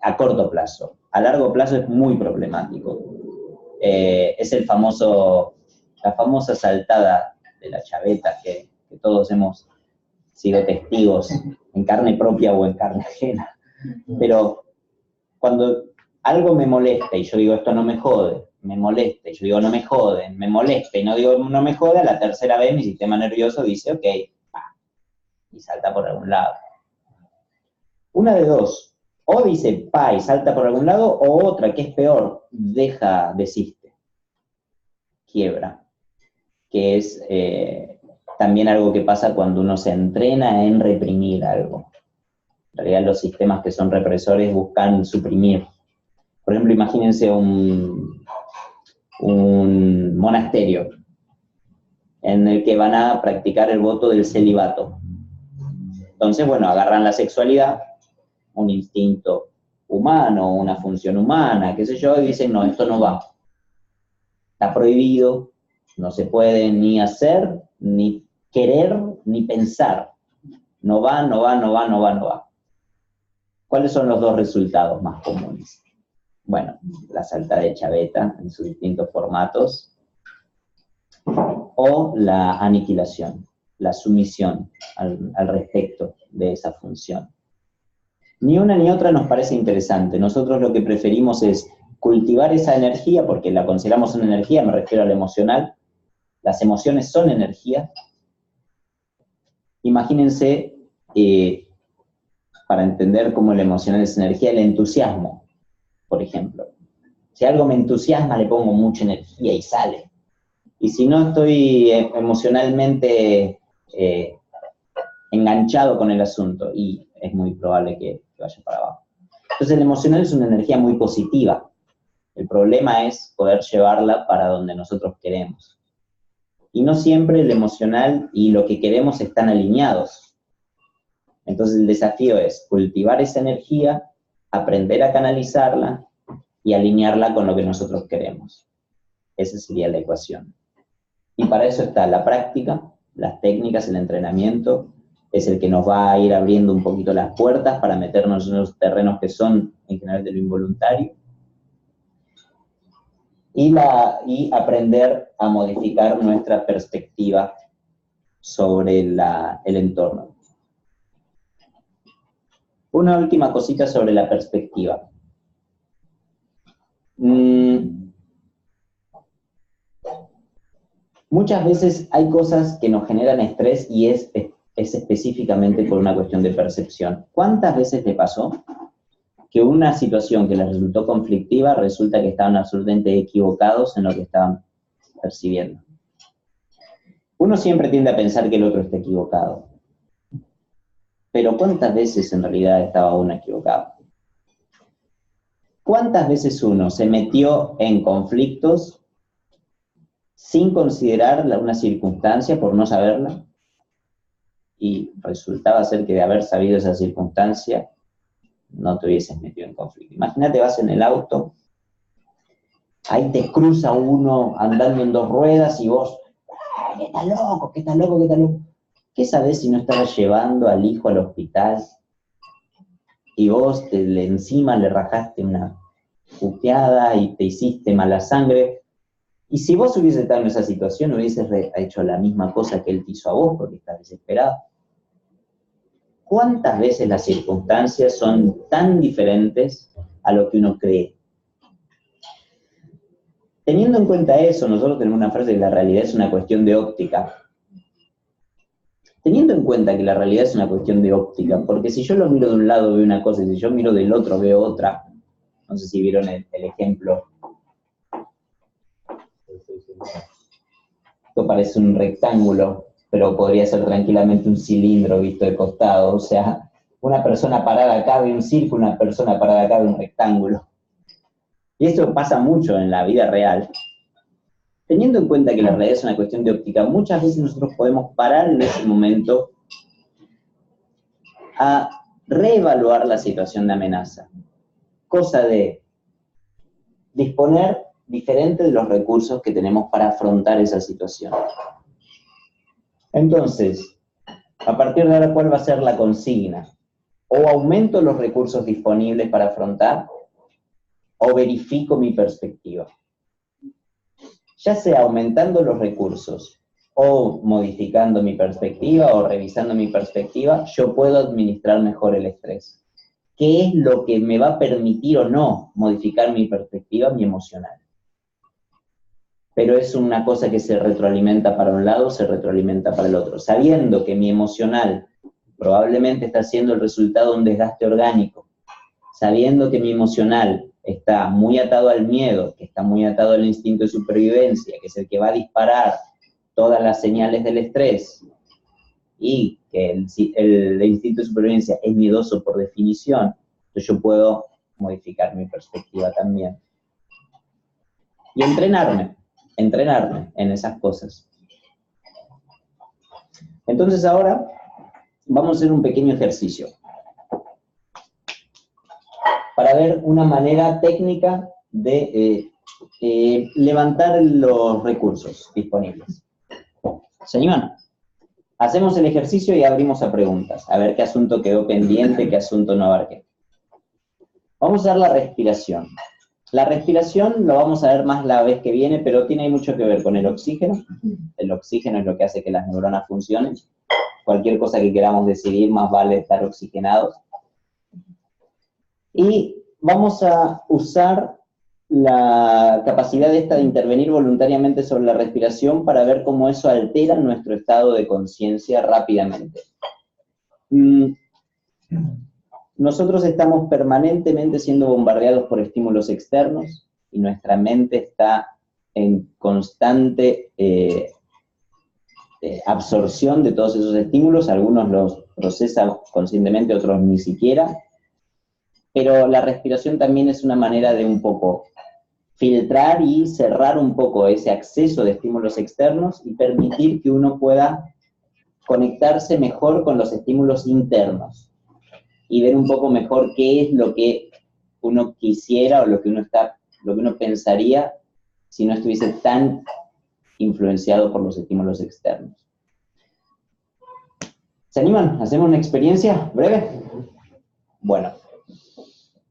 A corto plazo. A largo plazo es muy problemático. Es la famosa saltada de la chaveta que todos hemos sido testigos en carne propia o en carne ajena. Pero cuando algo me molesta y yo digo esto no me jode, me molesta y yo digo no me jode, me molesta y no digo no me jode, a la tercera vez mi sistema nervioso dice ok, y salta por algún lado. Una de dos, o dice pa y salta por algún lado, o otra, que es peor, desiste, quiebra, que es también algo que pasa cuando uno se entrena en reprimir algo. En realidad los sistemas que son represores buscan suprimir. Por ejemplo, imagínense un monasterio en el que van a practicar el voto del celibato. Entonces, bueno, agarran la sexualidad, un instinto humano, una función humana, qué sé yo, y dicen, no, esto no va. Está prohibido, no se puede ni hacer, ni querer, ni pensar. No va, no va, no va, no va, no va. ¿Cuáles son los dos resultados más comunes? Bueno, la saltada de chaveta en sus distintos formatos, o la aniquilación, la sumisión al respecto de esa función. Ni una ni otra nos parece interesante. Nosotros lo que preferimos es cultivar esa energía, porque la consideramos una energía, me refiero a lo emocional. Las emociones son energía. Imagínense, para entender cómo el emocional es energía, el entusiasmo, por ejemplo. Si algo me entusiasma, le pongo mucha energía y sale. Y si no estoy emocionalmente enganchado con el asunto, y es muy probable que vaya para abajo. Entonces el emocional es una energía muy positiva. El problema es poder llevarla para donde nosotros queremos. Y no siempre el emocional y lo que queremos están alineados. Entonces el desafío es cultivar esa energía, aprender a canalizarla y alinearla con lo que nosotros queremos. Esa sería la ecuación. Y para eso está la práctica, las técnicas, el entrenamiento, es el que nos va a ir abriendo un poquito las puertas para meternos en los terrenos que son en general de lo involuntario, y aprender a modificar nuestra perspectiva sobre el entorno. Una última cosita sobre la perspectiva. Muchas veces hay cosas que nos generan estrés y es específicamente por una cuestión de percepción. ¿Cuántas veces te pasó que una situación que les resultó conflictiva resulta que estaban absolutamente equivocados en lo que estaban percibiendo? Uno siempre tiende a pensar que el otro está equivocado. Pero ¿cuántas veces en realidad estaba uno equivocado? ¿Cuántas veces uno se metió en conflictos sin considerar una circunstancia por no saberla? Y resultaba ser que de haber sabido esa circunstancia, no te hubieses metido en conflicto. Imagínate, vas en el auto, ahí te cruza uno andando en dos ruedas y vos, ¡qué está loco, qué está loco, qué está loco! ¿Qué sabés si no estabas llevando al hijo al hospital? y vos encima le rajaste una puteada y te hiciste mala sangre. Y si vos hubieses estado en esa situación, hubieses hecho la misma cosa que él te hizo a vos porque estás desesperado. ¿Cuántas veces las circunstancias son tan diferentes a lo que uno cree? Teniendo en cuenta eso, nosotros tenemos una frase que la realidad es una cuestión de óptica. Teniendo en cuenta que la realidad es una cuestión de óptica, porque si yo lo miro de un lado veo una cosa y si yo miro del otro veo otra, no sé si vieron el ejemplo. Esto parece un rectángulo, pero podría ser tranquilamente un cilindro visto de costado. O sea, una persona parada acá ve un círculo, una persona parada acá ve un rectángulo. Y esto pasa mucho en la vida real. Teniendo en cuenta que la realidad es una cuestión de óptica, muchas veces nosotros podemos parar en ese momento a reevaluar la situación de amenaza. Cosa de disponer diferente de los recursos que tenemos para afrontar esa situación. Entonces, a partir de ahora, ¿cuál va a ser la consigna? O aumento los recursos disponibles para afrontar, o verifico mi perspectiva. Ya sea aumentando los recursos, o modificando mi perspectiva, o revisando mi perspectiva, yo puedo administrar mejor el estrés. ¿Qué es lo que me va a permitir o no modificar mi perspectiva, mi emocional? Pero es una cosa que se retroalimenta para un lado, se retroalimenta para el otro. Sabiendo que mi emocional probablemente está siendo el resultado de un desgaste orgánico, sabiendo que mi emocional está muy atado al miedo, que está muy atado al instinto de supervivencia, que es el que va a disparar todas las señales del estrés, y que el instinto de supervivencia es miedoso por definición, entonces yo puedo modificar mi perspectiva también. Y entrenarme en esas cosas. Entonces ahora vamos a hacer un pequeño ejercicio para ver una manera técnica de levantar los recursos disponibles. ¿Se animan? Hacemos el ejercicio y abrimos a preguntas, a ver qué asunto quedó pendiente, qué asunto no abarqué. Vamos a ver la respiración. La respiración lo vamos a ver más la vez que viene, pero tiene mucho que ver con el oxígeno. El oxígeno es lo que hace que las neuronas funcionen. Cualquier cosa que queramos decidir, más vale estar oxigenados. Y vamos a usar la capacidad esta de intervenir voluntariamente sobre la respiración para ver cómo eso altera nuestro estado de conciencia rápidamente. Nosotros estamos permanentemente siendo bombardeados por estímulos externos y nuestra mente está en constante absorción de todos esos estímulos. Algunos los procesa conscientemente, otros ni siquiera. Pero la respiración también es una manera de un poco filtrar y cerrar un poco ese acceso de estímulos externos y permitir que uno pueda conectarse mejor con los estímulos internos y ver un poco mejor qué es lo que uno quisiera o lo que uno pensaría si no estuviese tan influenciado por los estímulos externos. ¿Se animan? ¿Hacemos una experiencia breve? Bueno,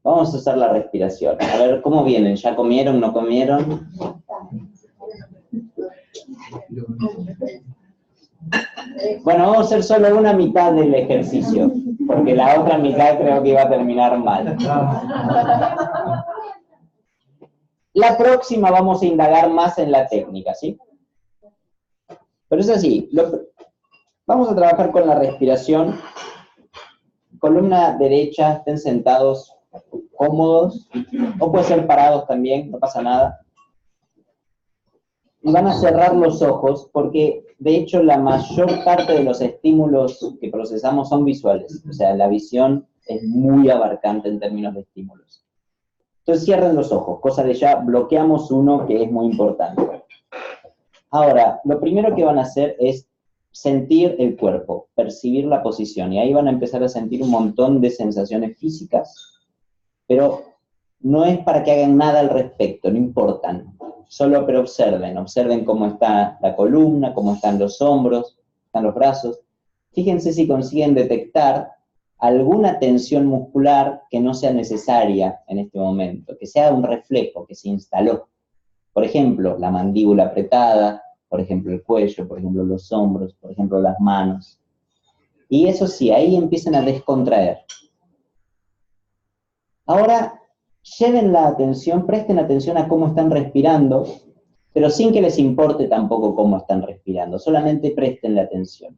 vamos a hacer la respiración. A ver, ¿cómo vienen? ¿Ya comieron? ¿No comieron? Bueno, vamos a hacer solo una mitad del ejercicio, porque la otra mitad creo que iba a terminar mal. La próxima vamos a indagar más en la técnica, ¿sí? Pero es así, vamos a trabajar con la respiración. Columna derecha, estén sentados cómodos, o puede ser parados también, no pasa nada. Y van a cerrar los ojos, porque de hecho la mayor parte de los estímulos que procesamos son visuales. O sea, la visión es muy abarcante en términos de estímulos. Entonces cierren los ojos, cosa de ya bloqueamos uno que es muy importante. Ahora, lo primero que van a hacer es sentir el cuerpo, percibir la posición, y ahí van a empezar a sentir un montón de sensaciones físicas, pero no es para que hagan nada al respecto, no importan. Solo pero observen cómo está la columna, cómo están los hombros, están los brazos. Fíjense si consiguen detectar alguna tensión muscular que no sea necesaria en este momento, que sea un reflejo que se instaló. Por ejemplo, la mandíbula apretada, por ejemplo, el cuello, por ejemplo, los hombros, por ejemplo, las manos. Y eso sí, ahí empiezan a descontraer. Ahora, lleven la atención, presten atención a cómo están respirando, pero sin que les importe tampoco cómo están respirando, solamente presten la atención.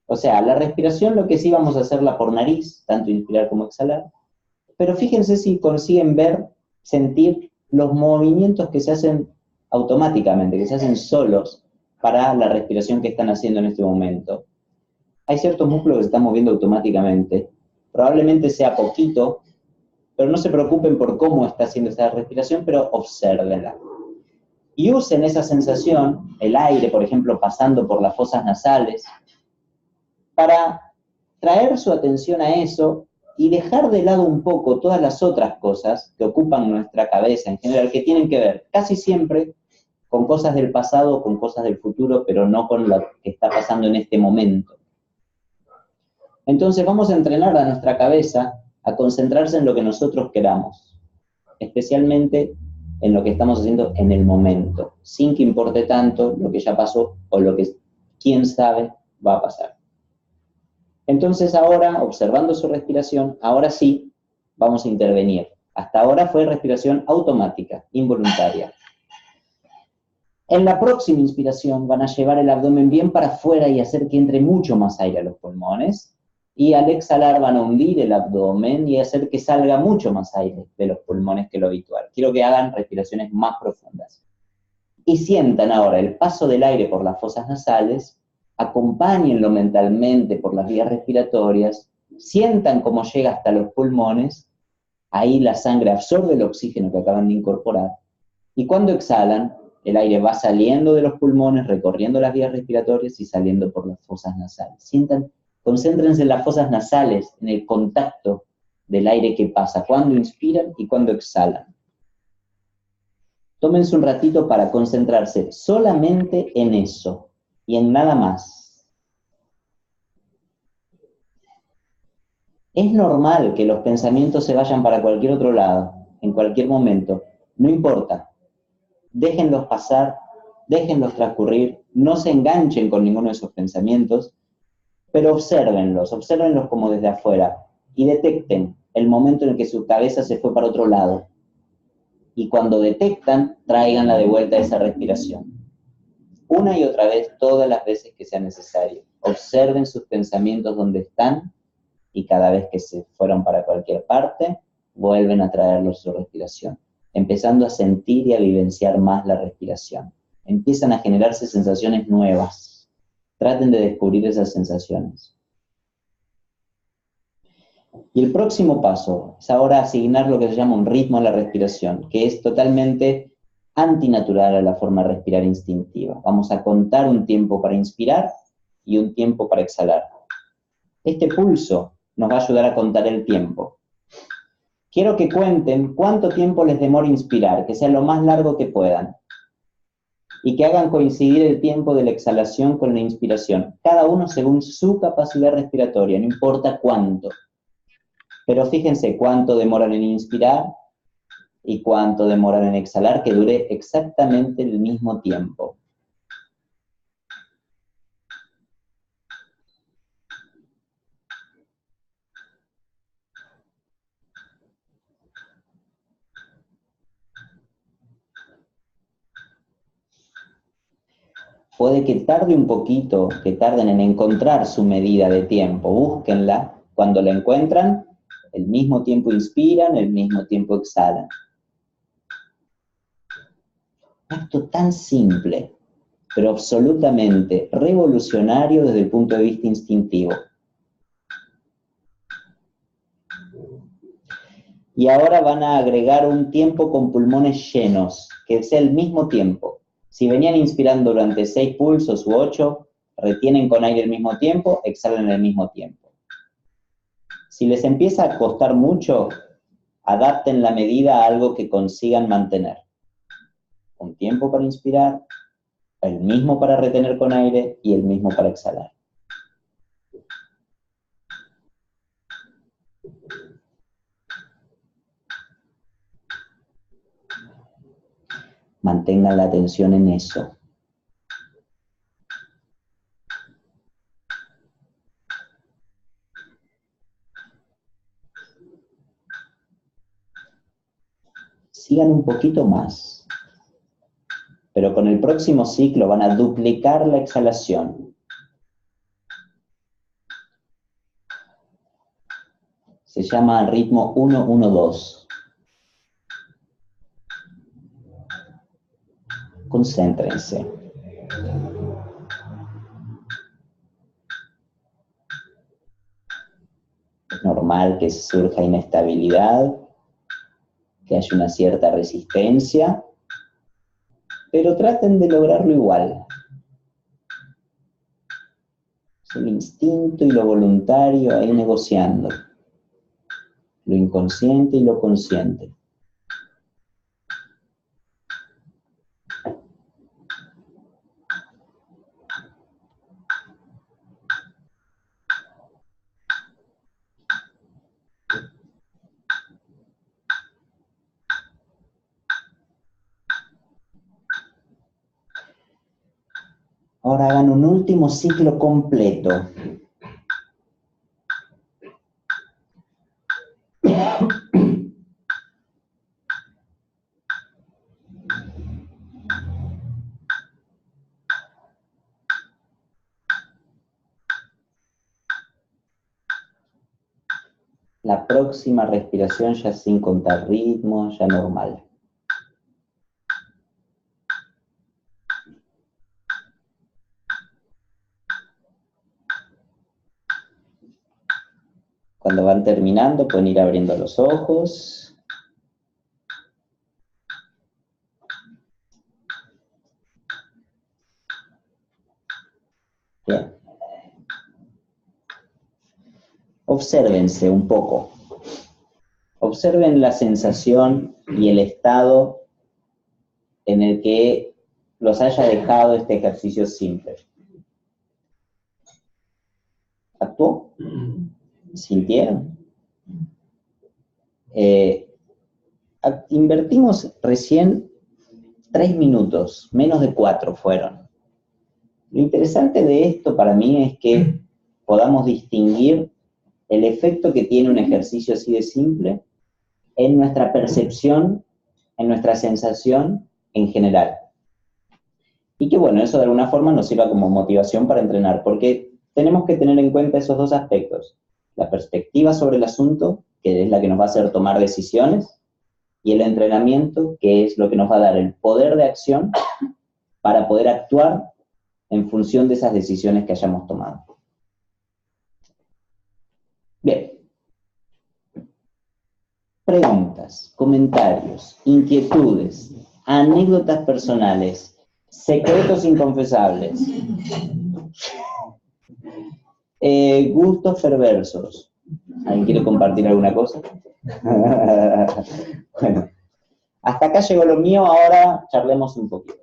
O sea, la respiración lo que sí vamos a hacerla por nariz, tanto inspirar como exhalar, pero fíjense si consiguen ver, sentir los movimientos que se hacen automáticamente, que se hacen solos para la respiración que están haciendo en este momento. Hay ciertos músculos que se están moviendo automáticamente, probablemente sea poquito, pero no se preocupen por cómo está haciendo esa respiración, pero obsérvenla. Y usen esa sensación, el aire, por ejemplo, pasando por las fosas nasales, para traer su atención a eso y dejar de lado un poco todas las otras cosas que ocupan nuestra cabeza en general, que tienen que ver casi siempre con cosas del pasado o con cosas del futuro, pero no con lo que está pasando en este momento. Entonces vamos a entrenar a nuestra cabeza a concentrarse en lo que nosotros queramos, especialmente en lo que estamos haciendo en el momento, sin que importe tanto lo que ya pasó o lo que, quién sabe, va a pasar. Entonces ahora, observando su respiración, ahora sí vamos a intervenir. Hasta ahora fue respiración automática, involuntaria. En la próxima inspiración van a llevar el abdomen bien para afuera y hacer que entre mucho más aire a los pulmones. Y al exhalar van a hundir el abdomen y hacer que salga mucho más aire de los pulmones que lo habitual. Quiero que hagan respiraciones más profundas. Y sientan ahora el paso del aire por las fosas nasales, acompáñenlo mentalmente por las vías respiratorias, sientan cómo llega hasta los pulmones, ahí la sangre absorbe el oxígeno que acaban de incorporar, y cuando exhalan, el aire va saliendo de los pulmones, recorriendo las vías respiratorias y saliendo por las fosas nasales. Sientan, concéntrense en las fosas nasales, en el contacto del aire que pasa, cuando inspiran y cuando exhalan. Tómense un ratito para concentrarse solamente en eso y en nada más. Es normal que los pensamientos se vayan para cualquier otro lado, en cualquier momento, no importa. Déjenlos pasar, déjenlos transcurrir, no se enganchen con ninguno de esos pensamientos, pero obsérvenlos como desde afuera y detecten el momento en el que su cabeza se fue para otro lado. Y cuando detectan, tráiganla de vuelta a esa respiración. Una y otra vez, todas las veces que sea necesario. Observen sus pensamientos donde están y cada vez que se fueron para cualquier parte, vuelven a traerlos a su respiración, empezando a sentir y a vivenciar más la respiración. Empiezan a generarse sensaciones nuevas. Traten de descubrir esas sensaciones. Y el próximo paso es ahora asignar lo que se llama un ritmo a la respiración, que es totalmente antinatural a la forma de respirar instintiva. Vamos a contar un tiempo para inspirar y un tiempo para exhalar. Este pulso nos va a ayudar a contar el tiempo. Quiero que cuenten cuánto tiempo les demora inspirar, que sea lo más largo que puedan. Y que hagan coincidir el tiempo de la exhalación con la inspiración, cada uno según su capacidad respiratoria, no importa cuánto. Pero fíjense cuánto demoran en inspirar y cuánto demoran en exhalar, que dure exactamente el mismo tiempo. Puede que tarde un poquito, que tarden en encontrar su medida de tiempo, búsquenla. Cuando la encuentran, el mismo tiempo inspiran, el mismo tiempo exhalan. Acto tan simple, pero absolutamente revolucionario desde el punto de vista instintivo. Y ahora van a agregar un tiempo con pulmones llenos, que sea el mismo tiempo. Si venían inspirando durante 6 pulsos u 8, retienen con aire el mismo tiempo, exhalan el mismo tiempo. Si les empieza a costar mucho, adapten la medida a algo que consigan mantener. Un tiempo para inspirar, el mismo para retener con aire y el mismo para exhalar. Mantengan la atención en eso. Sigan un poquito más. Pero con el próximo ciclo van a duplicar la exhalación. Se llama el ritmo 1-1-2. Concéntrense. Es normal que surja inestabilidad, que haya una cierta resistencia, pero traten de lograrlo igual. Es el instinto y lo voluntario ahí negociando. Lo inconsciente y lo consciente. Ahora hagan un último ciclo completo. La próxima respiración ya sin contar ritmo, ya normal. Cuando van terminando pueden ir abriendo los ojos. Bien. Obsérvense un poco. Observen la sensación y el estado en el que los haya dejado este ejercicio simple. ¿Actuó? ¿Sintieron? Invertimos recién 3 minutos, menos de 4 fueron. Lo interesante de esto para mí es que podamos distinguir el efecto que tiene un ejercicio así de simple en nuestra percepción, en nuestra sensación en general. Y que bueno, eso de alguna forma nos sirva como motivación para entrenar, porque tenemos que tener en cuenta esos dos aspectos. La perspectiva sobre el asunto, que es la que nos va a hacer tomar decisiones, y el entrenamiento, que es lo que nos va a dar el poder de acción para poder actuar en función de esas decisiones que hayamos tomado. Bien. Preguntas, comentarios, inquietudes, anécdotas personales, secretos inconfesables, gustos perversos. ¿Alguien quiere compartir alguna cosa? Bueno, hasta acá llegó lo mío, ahora charlemos un poquito.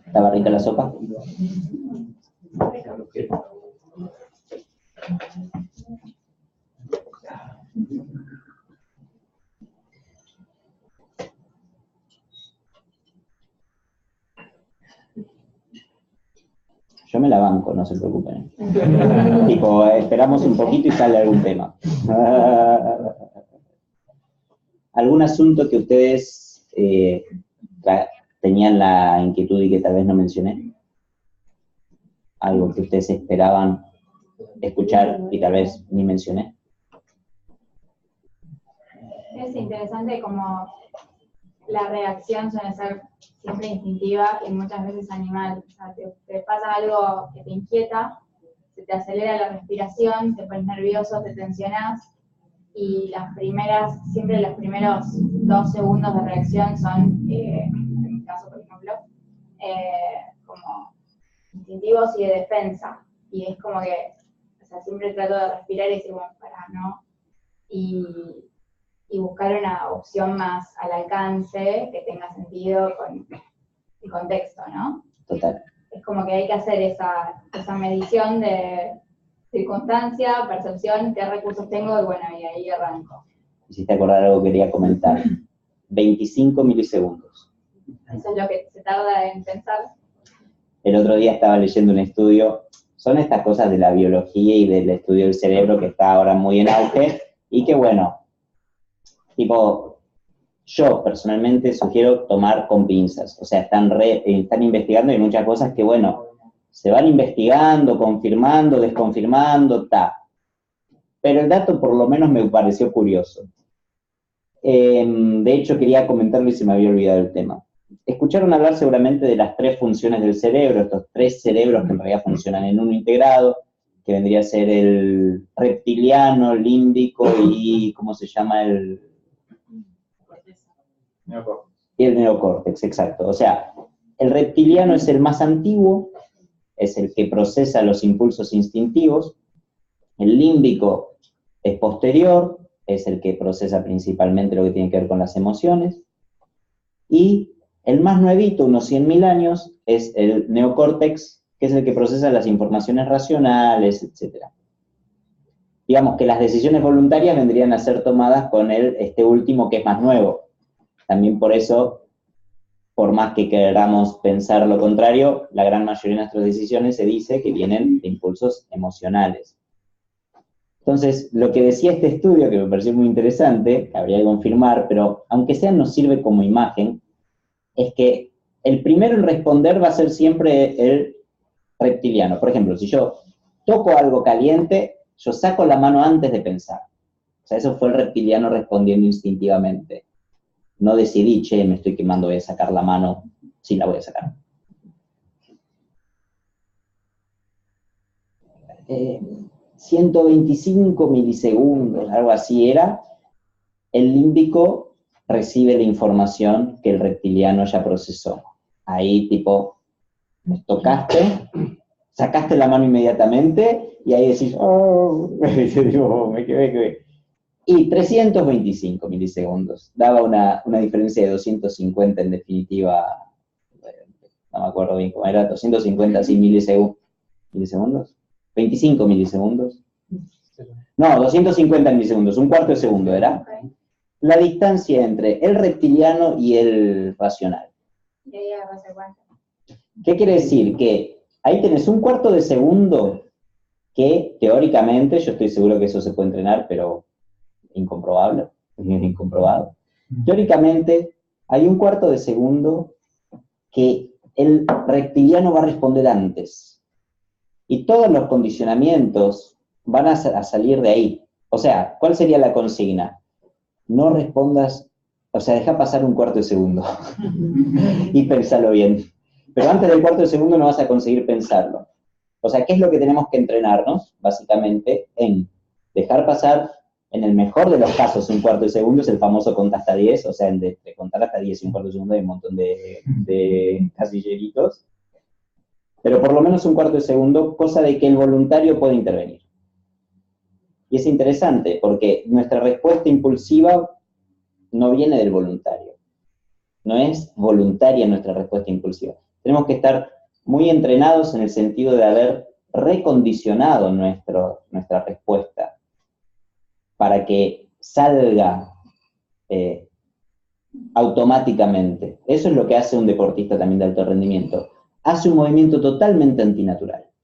¿Estaba rica la sopa? Yo me la banco, no se preocupen. Tipo, esperamos un poquito y sale algún tema. ¿Algún asunto que ustedes tenían la inquietud y que tal vez no mencioné? ¿Algo que ustedes esperaban escuchar y tal vez ni mencioné? Es interesante como la reacción suele ser siempre instintiva y muchas veces animal. O sea, te pasa algo que te inquieta, se te acelera la respiración, te pones nervioso, te tensionas y siempre los primeros 2 segundos de reacción son, en mi caso por ejemplo, como instintivos y de defensa. Y es como que, o sea, siempre trato de respirar y decir, bueno, para, ¿no? Y buscar una opción más al alcance, que tenga sentido con el contexto, ¿no? Total. Es como que hay que hacer esa medición de circunstancia, percepción, qué recursos tengo, y bueno, y ahí arranco. Hiciste acordar algo que quería comentar. 25 milisegundos. Eso es lo que se tarda en pensar. El otro día estaba leyendo un estudio, son estas cosas de la biología y del estudio del cerebro que está ahora muy en auge, y que bueno, tipo, yo personalmente sugiero tomar con pinzas, o sea, están investigando y hay muchas cosas que bueno, se van investigando, confirmando, desconfirmando, pero el dato por lo menos me pareció curioso. De hecho, quería comentarlo y se me había olvidado el tema. Escucharon hablar seguramente de las 3 funciones del cerebro, estos 3 cerebros que en realidad funcionan en uno integrado, que vendría a ser el reptiliano, límbico y, ¿cómo se llama? El neocórtex, exacto. O sea, el reptiliano es el más antiguo, es el que procesa los impulsos instintivos, el límbico es posterior, es el que procesa principalmente lo que tiene que ver con las emociones, y el más nuevito, unos 100.000 años, es el neocórtex, que es el que procesa las informaciones racionales, etc. Digamos que las decisiones voluntarias vendrían a ser tomadas con este último, que es más nuevo. También por eso, por más que queramos pensar lo contrario, la gran mayoría de nuestras decisiones se dice que vienen de impulsos emocionales. Entonces, lo que decía este estudio, que me pareció muy interesante, que habría que confirmar, pero aunque sea nos sirve como imagen, es que el primero en responder va a ser siempre el reptiliano. Por ejemplo, si yo toco algo caliente, yo saco la mano antes de pensar. O sea, eso fue el reptiliano respondiendo instintivamente. No decidí, che, me estoy quemando, voy a sacar la mano. Sí, la voy a sacar. 125 milisegundos, algo así era, el límbico recibe la información que el reptiliano ya procesó. Ahí, tipo, tocaste, sacaste la mano inmediatamente, y ahí decís, oh, me quedé. Y 325 milisegundos. Daba una diferencia de 250 en definitiva, no me acuerdo bien cómo era, 250 así milisegundos. 25 milisegundos. No, 250 milisegundos, un cuarto de segundo, ¿era? Okay. La distancia entre el reptiliano y el racional. Y ahí agarras el cuarto. ¿Qué quiere decir? Que ahí tenés un cuarto de segundo que teóricamente, yo estoy seguro que eso se puede entrenar, pero incomprobado. Teóricamente, hay un cuarto de segundo que el reptiliano va a responder antes. Y todos los condicionamientos van a salir de ahí. O sea, ¿cuál sería la consigna? No respondas, o sea, deja pasar un cuarto de segundo y pensalo bien. Pero antes del cuarto de segundo no vas a conseguir pensarlo. O sea, ¿qué es lo que tenemos que entrenarnos? Básicamente en dejar pasar, en el mejor de los casos, un cuarto de segundo, es el famoso conta hasta 10, o sea, de contar hasta 10 y un cuarto de segundo hay un montón de casilleritos. Pero por lo menos un cuarto de segundo, cosa de que el voluntario puede intervenir. Y es interesante, porque nuestra respuesta impulsiva no viene del voluntario. No es voluntaria nuestra respuesta impulsiva. Tenemos que estar muy entrenados en el sentido de haber recondicionado nuestra respuesta para que salga automáticamente. Eso es lo que hace un deportista también de alto rendimiento. Hace un movimiento totalmente antinatural,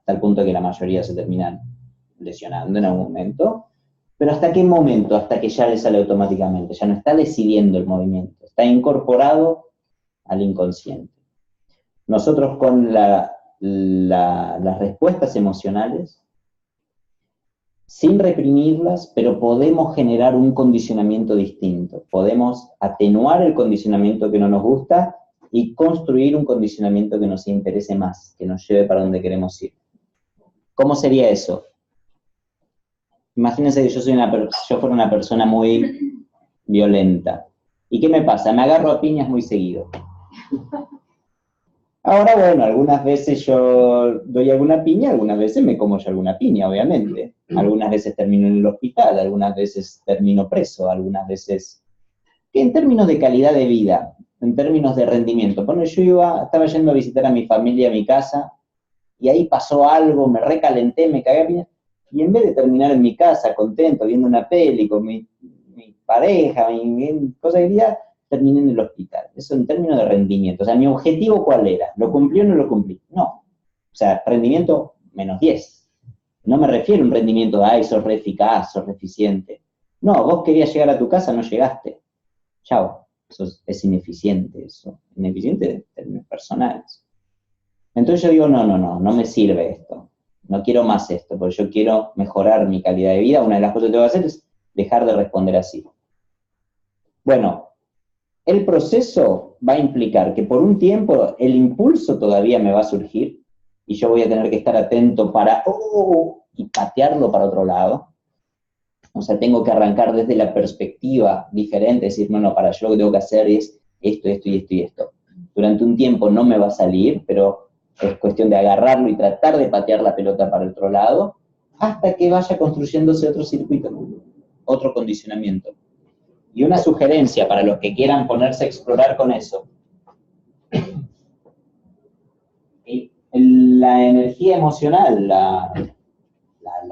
tal punto que la mayoría se terminan lesionando en algún momento. Pero ¿hasta qué momento? Hasta que ya le sale automáticamente, ya no está decidiendo el movimiento, está incorporado al inconsciente. Nosotros con las respuestas emocionales, sin reprimirlas, pero podemos generar un condicionamiento distinto. Podemos atenuar el condicionamiento que no nos gusta y construir un condicionamiento que nos interese más, que nos lleve para donde queremos ir. ¿Cómo sería eso? Imagínense que yo fuera una persona muy violenta. ¿Y qué me pasa? Me agarro a piñas muy seguido. Ahora, bueno, algunas veces yo doy alguna piña, algunas veces me como yo alguna piña, obviamente. Algunas veces termino en el hospital, algunas veces termino preso, algunas veces... En términos de calidad de vida, en términos de rendimiento. Bueno, yo estaba yendo a visitar a mi familia a mi casa, y ahí pasó algo, me recalenté, me cagué a piña, y en vez de terminar en mi casa contento, viendo una peli con mi pareja, mi cosa de vida, terminé en el hospital. Eso en términos de rendimiento. O sea, mi objetivo, ¿cuál era? ¿Lo cumplí o no lo cumplí? No. O sea, rendimiento -10. No me refiero a un rendimiento de, ay, sos re eficaz, sos re eficiente. No, vos querías llegar a tu casa, no llegaste. Chao. Eso es ineficiente, eso. Ineficiente en términos personales. Entonces yo digo, no me sirve esto. No quiero más esto, porque yo quiero mejorar mi calidad de vida. Una de las cosas que tengo que hacer es dejar de responder así. Bueno, el proceso va a implicar que por un tiempo el impulso todavía me va a surgir y yo voy a tener que estar atento para, y patearlo para otro lado. O sea, tengo que arrancar desde la perspectiva diferente, decir, no, para yo lo que tengo que hacer es esto, esto y esto y esto. Durante un tiempo no me va a salir, pero es cuestión de agarrarlo y tratar de patear la pelota para el otro lado, hasta que vaya construyéndose otro circuito, otro condicionamiento. Y una sugerencia para los que quieran ponerse a explorar con eso. La energía emocional, la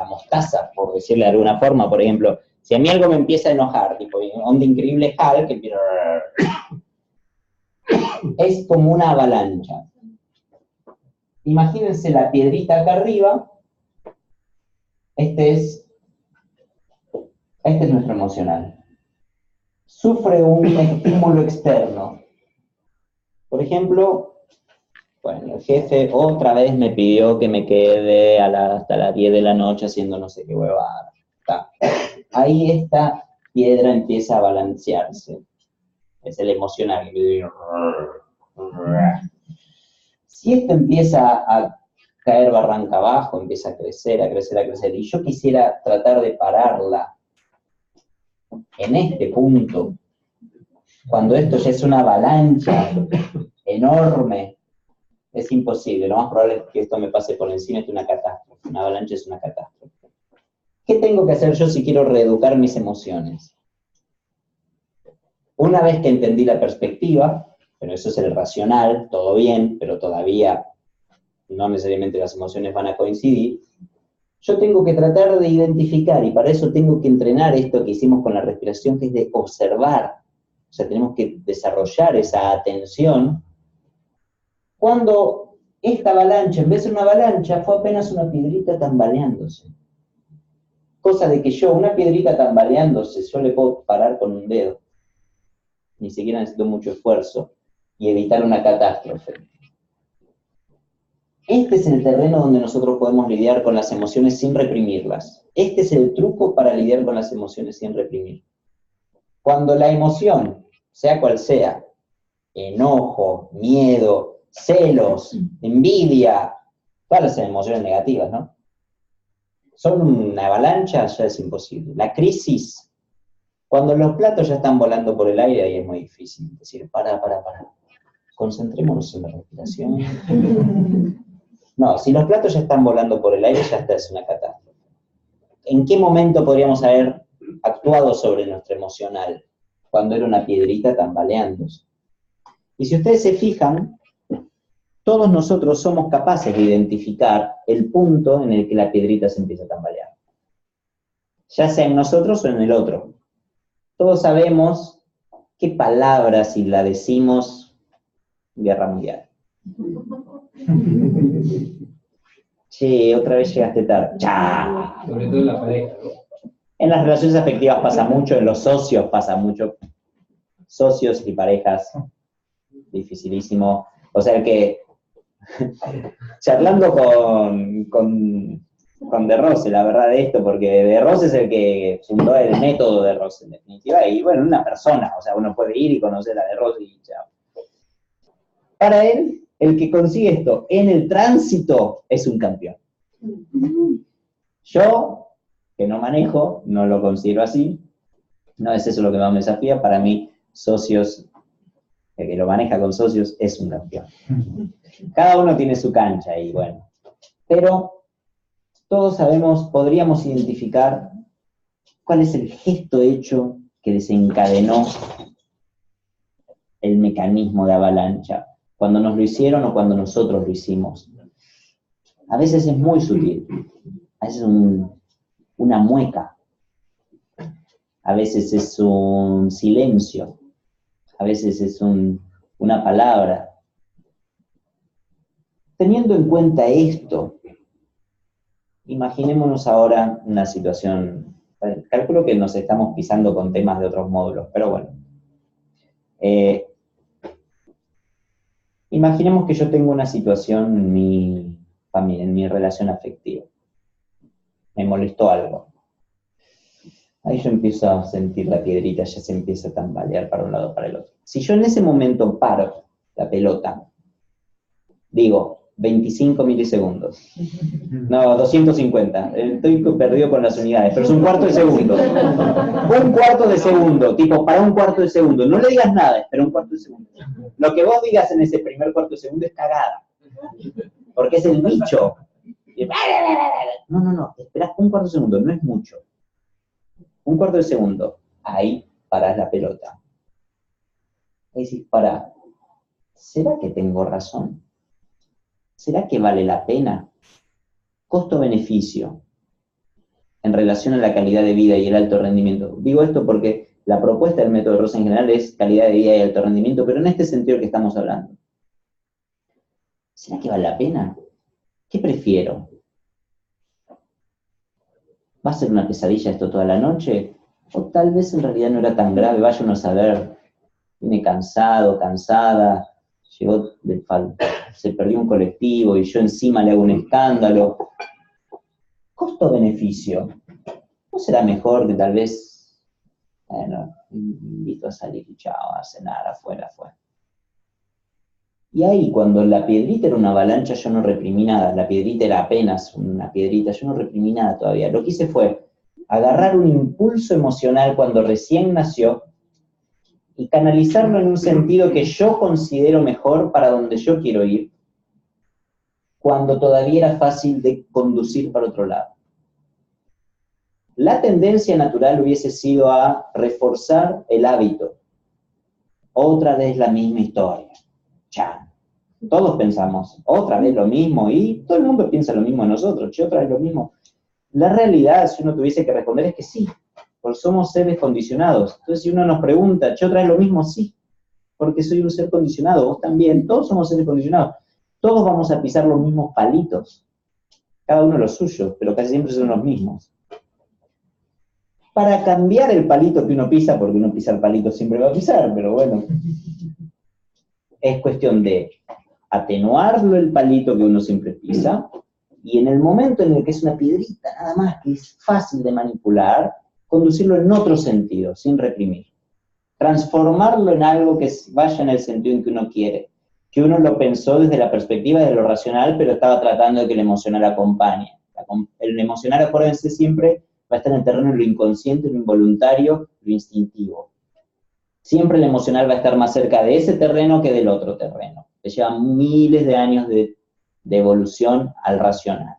mostaza, por decirle de alguna forma, por ejemplo, si a mí algo me empieza a enojar, tipo Onda Increíble Hulk, que es como una avalancha. Imagínense la piedrita acá arriba, este es nuestro emocional. Sufre un estímulo externo. Por ejemplo, bueno, el jefe otra vez me pidió que me quede hasta las 10 de la noche haciendo no sé qué huevada. Ahí esta piedra empieza a balancearse. Es el emocional. Si esto empieza a caer barranca abajo, empieza a crecer, y yo quisiera tratar de pararla en este punto, cuando esto ya es una avalancha enorme, es imposible. Lo más probable es que esto me pase por encima, es una catástrofe. Una avalancha es una catástrofe. ¿Qué tengo que hacer yo si quiero reeducar mis emociones? Una vez que entendí la perspectiva, pero eso es el racional, todo bien, pero todavía no necesariamente las emociones van a coincidir, yo tengo que tratar de identificar, y para eso tengo que entrenar esto que hicimos con la respiración, que es de observar. O sea, tenemos que desarrollar esa atención. Cuando esta avalancha, en vez de una avalancha, fue apenas una piedrita tambaleándose. Cosa de que una piedrita tambaleándose, yo le puedo parar con un dedo. Ni siquiera necesito mucho esfuerzo y evitar una catástrofe. Este es el terreno donde nosotros podemos lidiar con las emociones sin reprimirlas. Este es el truco para lidiar con las emociones sin reprimir. Cuando la emoción, sea cual sea, enojo, miedo, celos, envidia, todas las emociones negativas, ¿no? Son una avalancha, ya es imposible. La crisis, cuando los platos ya están volando por el aire, ahí es muy difícil. Es decir, para. Concentrémonos en la respiración. No, si los platos ya están volando por el aire, ya está, es una catástrofe. ¿En qué momento podríamos haber actuado sobre nuestro emocional? Cuando era una piedrita tambaleándose. Y si ustedes se fijan, todos nosotros somos capaces de identificar el punto en el que la piedrita se empieza a tambalear. Ya sea en nosotros o en el otro. Todos sabemos qué palabra, si la decimos, guerra mundial. Che, otra vez llegaste tarde. ¡Chao! Sobre todo en la pareja, ¿no? En las relaciones afectivas pasa mucho, en los socios pasa mucho. Socios y parejas, dificilísimo. O sea que, charlando con De Rose, la verdad de esto, porque De Rose es el que fundó el método De Rose, en definitiva, y bueno, una persona, o sea, uno puede ir y conocer a De Rose y chao. Para él, el que consigue esto en el tránsito es un campeón. Yo, que no manejo, no lo considero así, no es eso lo que más me desafía, para mí, socios, el que lo maneja con socios es un campeón. Cada uno tiene su cancha y bueno, pero todos sabemos, podríamos identificar cuál es el gesto hecho que desencadenó el mecanismo de avalancha, cuando nos lo hicieron o cuando nosotros lo hicimos. A veces es muy sutil, a veces es una mueca, a veces es un silencio, a veces es una palabra. Teniendo en cuenta esto, imaginémonos ahora una situación, calculo que nos estamos pisando con temas de otros módulos, pero bueno. Imaginemos que yo tengo una situación en mi familia, en mi relación afectiva. Me molestó algo. Ahí yo empiezo a sentir la piedrita, ya se empieza a tambalear para un lado, para el otro. Si yo en ese momento paro la pelota, digo, 25 milisegundos. No, 250. Estoy perdido con las unidades, pero es un cuarto de segundo. Un cuarto de segundo, tipo, para un cuarto de segundo. No le digas nada, espera un cuarto de segundo. Lo que vos digas en ese primer cuarto de segundo es cagada. Porque es el bicho. No, esperás un cuarto de segundo, no es mucho. Un cuarto de segundo. Ahí parás la pelota. Y decís, pará, ¿será que tengo razón? ¿Será que vale la pena? Costo-beneficio en relación a la calidad de vida y el alto rendimiento. Digo esto porque la propuesta del método Rosa en general es calidad de vida y alto rendimiento, pero en este sentido que estamos hablando. ¿Será que vale la pena? ¿Qué prefiero? ¿Va a ser una pesadilla esto toda la noche? O tal vez en realidad no era tan grave, vaya uno a saber, viene cansado, cansada, llegó se perdió un colectivo y yo encima le hago un escándalo. Costo-beneficio. ¿No será mejor que tal vez, bueno, invito a salir y chao, a cenar afuera? Y ahí, cuando la piedrita era una avalancha, yo no reprimí nada. La piedrita era apenas una piedrita, yo no reprimí nada todavía. Lo que hice fue agarrar un impulso emocional cuando recién nació y canalizarlo en un sentido que yo considero mejor para donde yo quiero ir, cuando todavía era fácil de conducir para otro lado. La tendencia natural hubiese sido a reforzar el hábito. Otra vez la misma historia. Chan. Todos pensamos otra vez lo mismo y todo el mundo piensa lo mismo de nosotros. Che, otra vez lo mismo. La realidad, si uno tuviese que responder, es que sí, porque somos seres condicionados. Entonces, si uno nos pregunta, che, otra vez lo mismo, sí, porque soy un ser condicionado, vos también, todos somos seres condicionados. Todos vamos a pisar los mismos palitos, cada uno los suyos, pero casi siempre son los mismos. Para cambiar el palito que uno pisa, porque uno pisa el palito siempre va a pisar, pero bueno, es cuestión de atenuarlo el palito que uno siempre pisa, y en el momento en el que es una piedrita nada más, que es fácil de manipular, conducirlo en otro sentido, sin reprimir. Transformarlo en algo que vaya en el sentido en que uno quiere, que uno lo pensó desde la perspectiva de lo racional, pero estaba tratando de que el emocional acompañe. El emocional, acuérdense siempre, va a estar en el terreno de lo inconsciente, lo involuntario, lo instintivo. Siempre el emocional va a estar más cerca de ese terreno que del otro terreno. Le llevan miles de años de evolución al racional.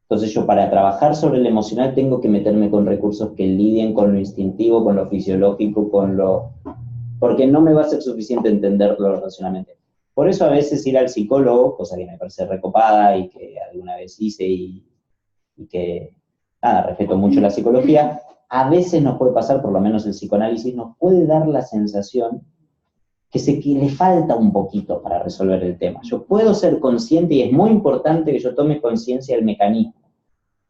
Entonces yo para trabajar sobre el emocional tengo que meterme con recursos que lidien con lo instintivo, con lo fisiológico, porque no me va a ser suficiente entenderlo racionalmente. Por eso a veces ir al psicólogo, cosa que me parece recopada y que alguna vez hice y que, nada, respeto mucho la psicología, a veces nos puede pasar, por lo menos el psicoanálisis, nos puede dar la sensación que le falta un poquito para resolver el tema. Yo puedo ser consciente y es muy importante que yo tome conciencia del mecanismo,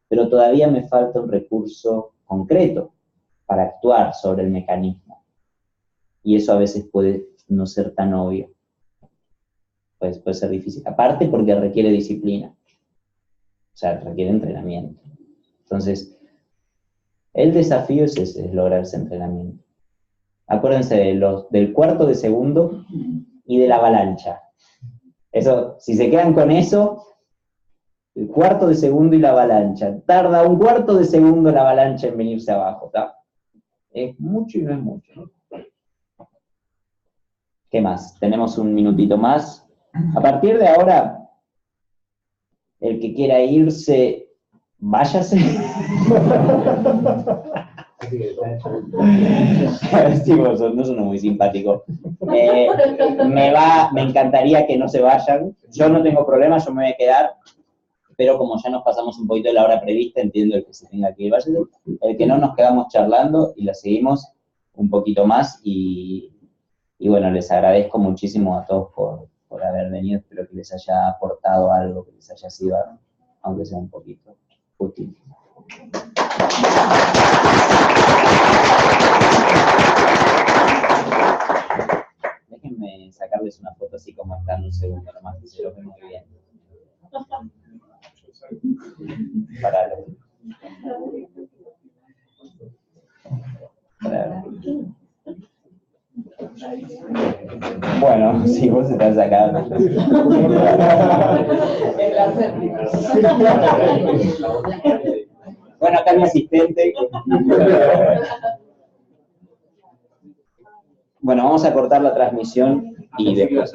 pero todavía me falta un recurso concreto para actuar sobre el mecanismo. Y eso a veces puede no ser tan obvio. Puede ser difícil. Aparte porque requiere disciplina. O sea, requiere entrenamiento. Entonces, el desafío es ese, es lograr ese entrenamiento. Acuérdense del cuarto de segundo y de la avalancha. Eso, si se quedan con eso, el cuarto de segundo y la avalancha. Tarda un cuarto de segundo la avalancha en venirse abajo, ¿tá? Es mucho y no es mucho, ¿no? ¿Qué más? Tenemos un minutito más. A partir de ahora, el que quiera irse, váyase. Sí, vos no son muy simpáticos. Me encantaría que no se vayan. Yo no tengo problema, yo me voy a quedar, pero como ya nos pasamos un poquito de la hora prevista, entiendo el que se tenga que ir, vaya. El que no, nos quedamos charlando y la seguimos un poquito más y bueno, les agradezco muchísimo a todos por haber venido, espero que les haya aportado algo, que les haya sido, aunque sea un poquito útil. Déjenme sacarles una foto así como están un segundo nomás, que se los ve muy bien. Paralo. Bueno, si vos estás acá. Bueno, acá mi asistente. Bueno, vamos a cortar la transmisión y después.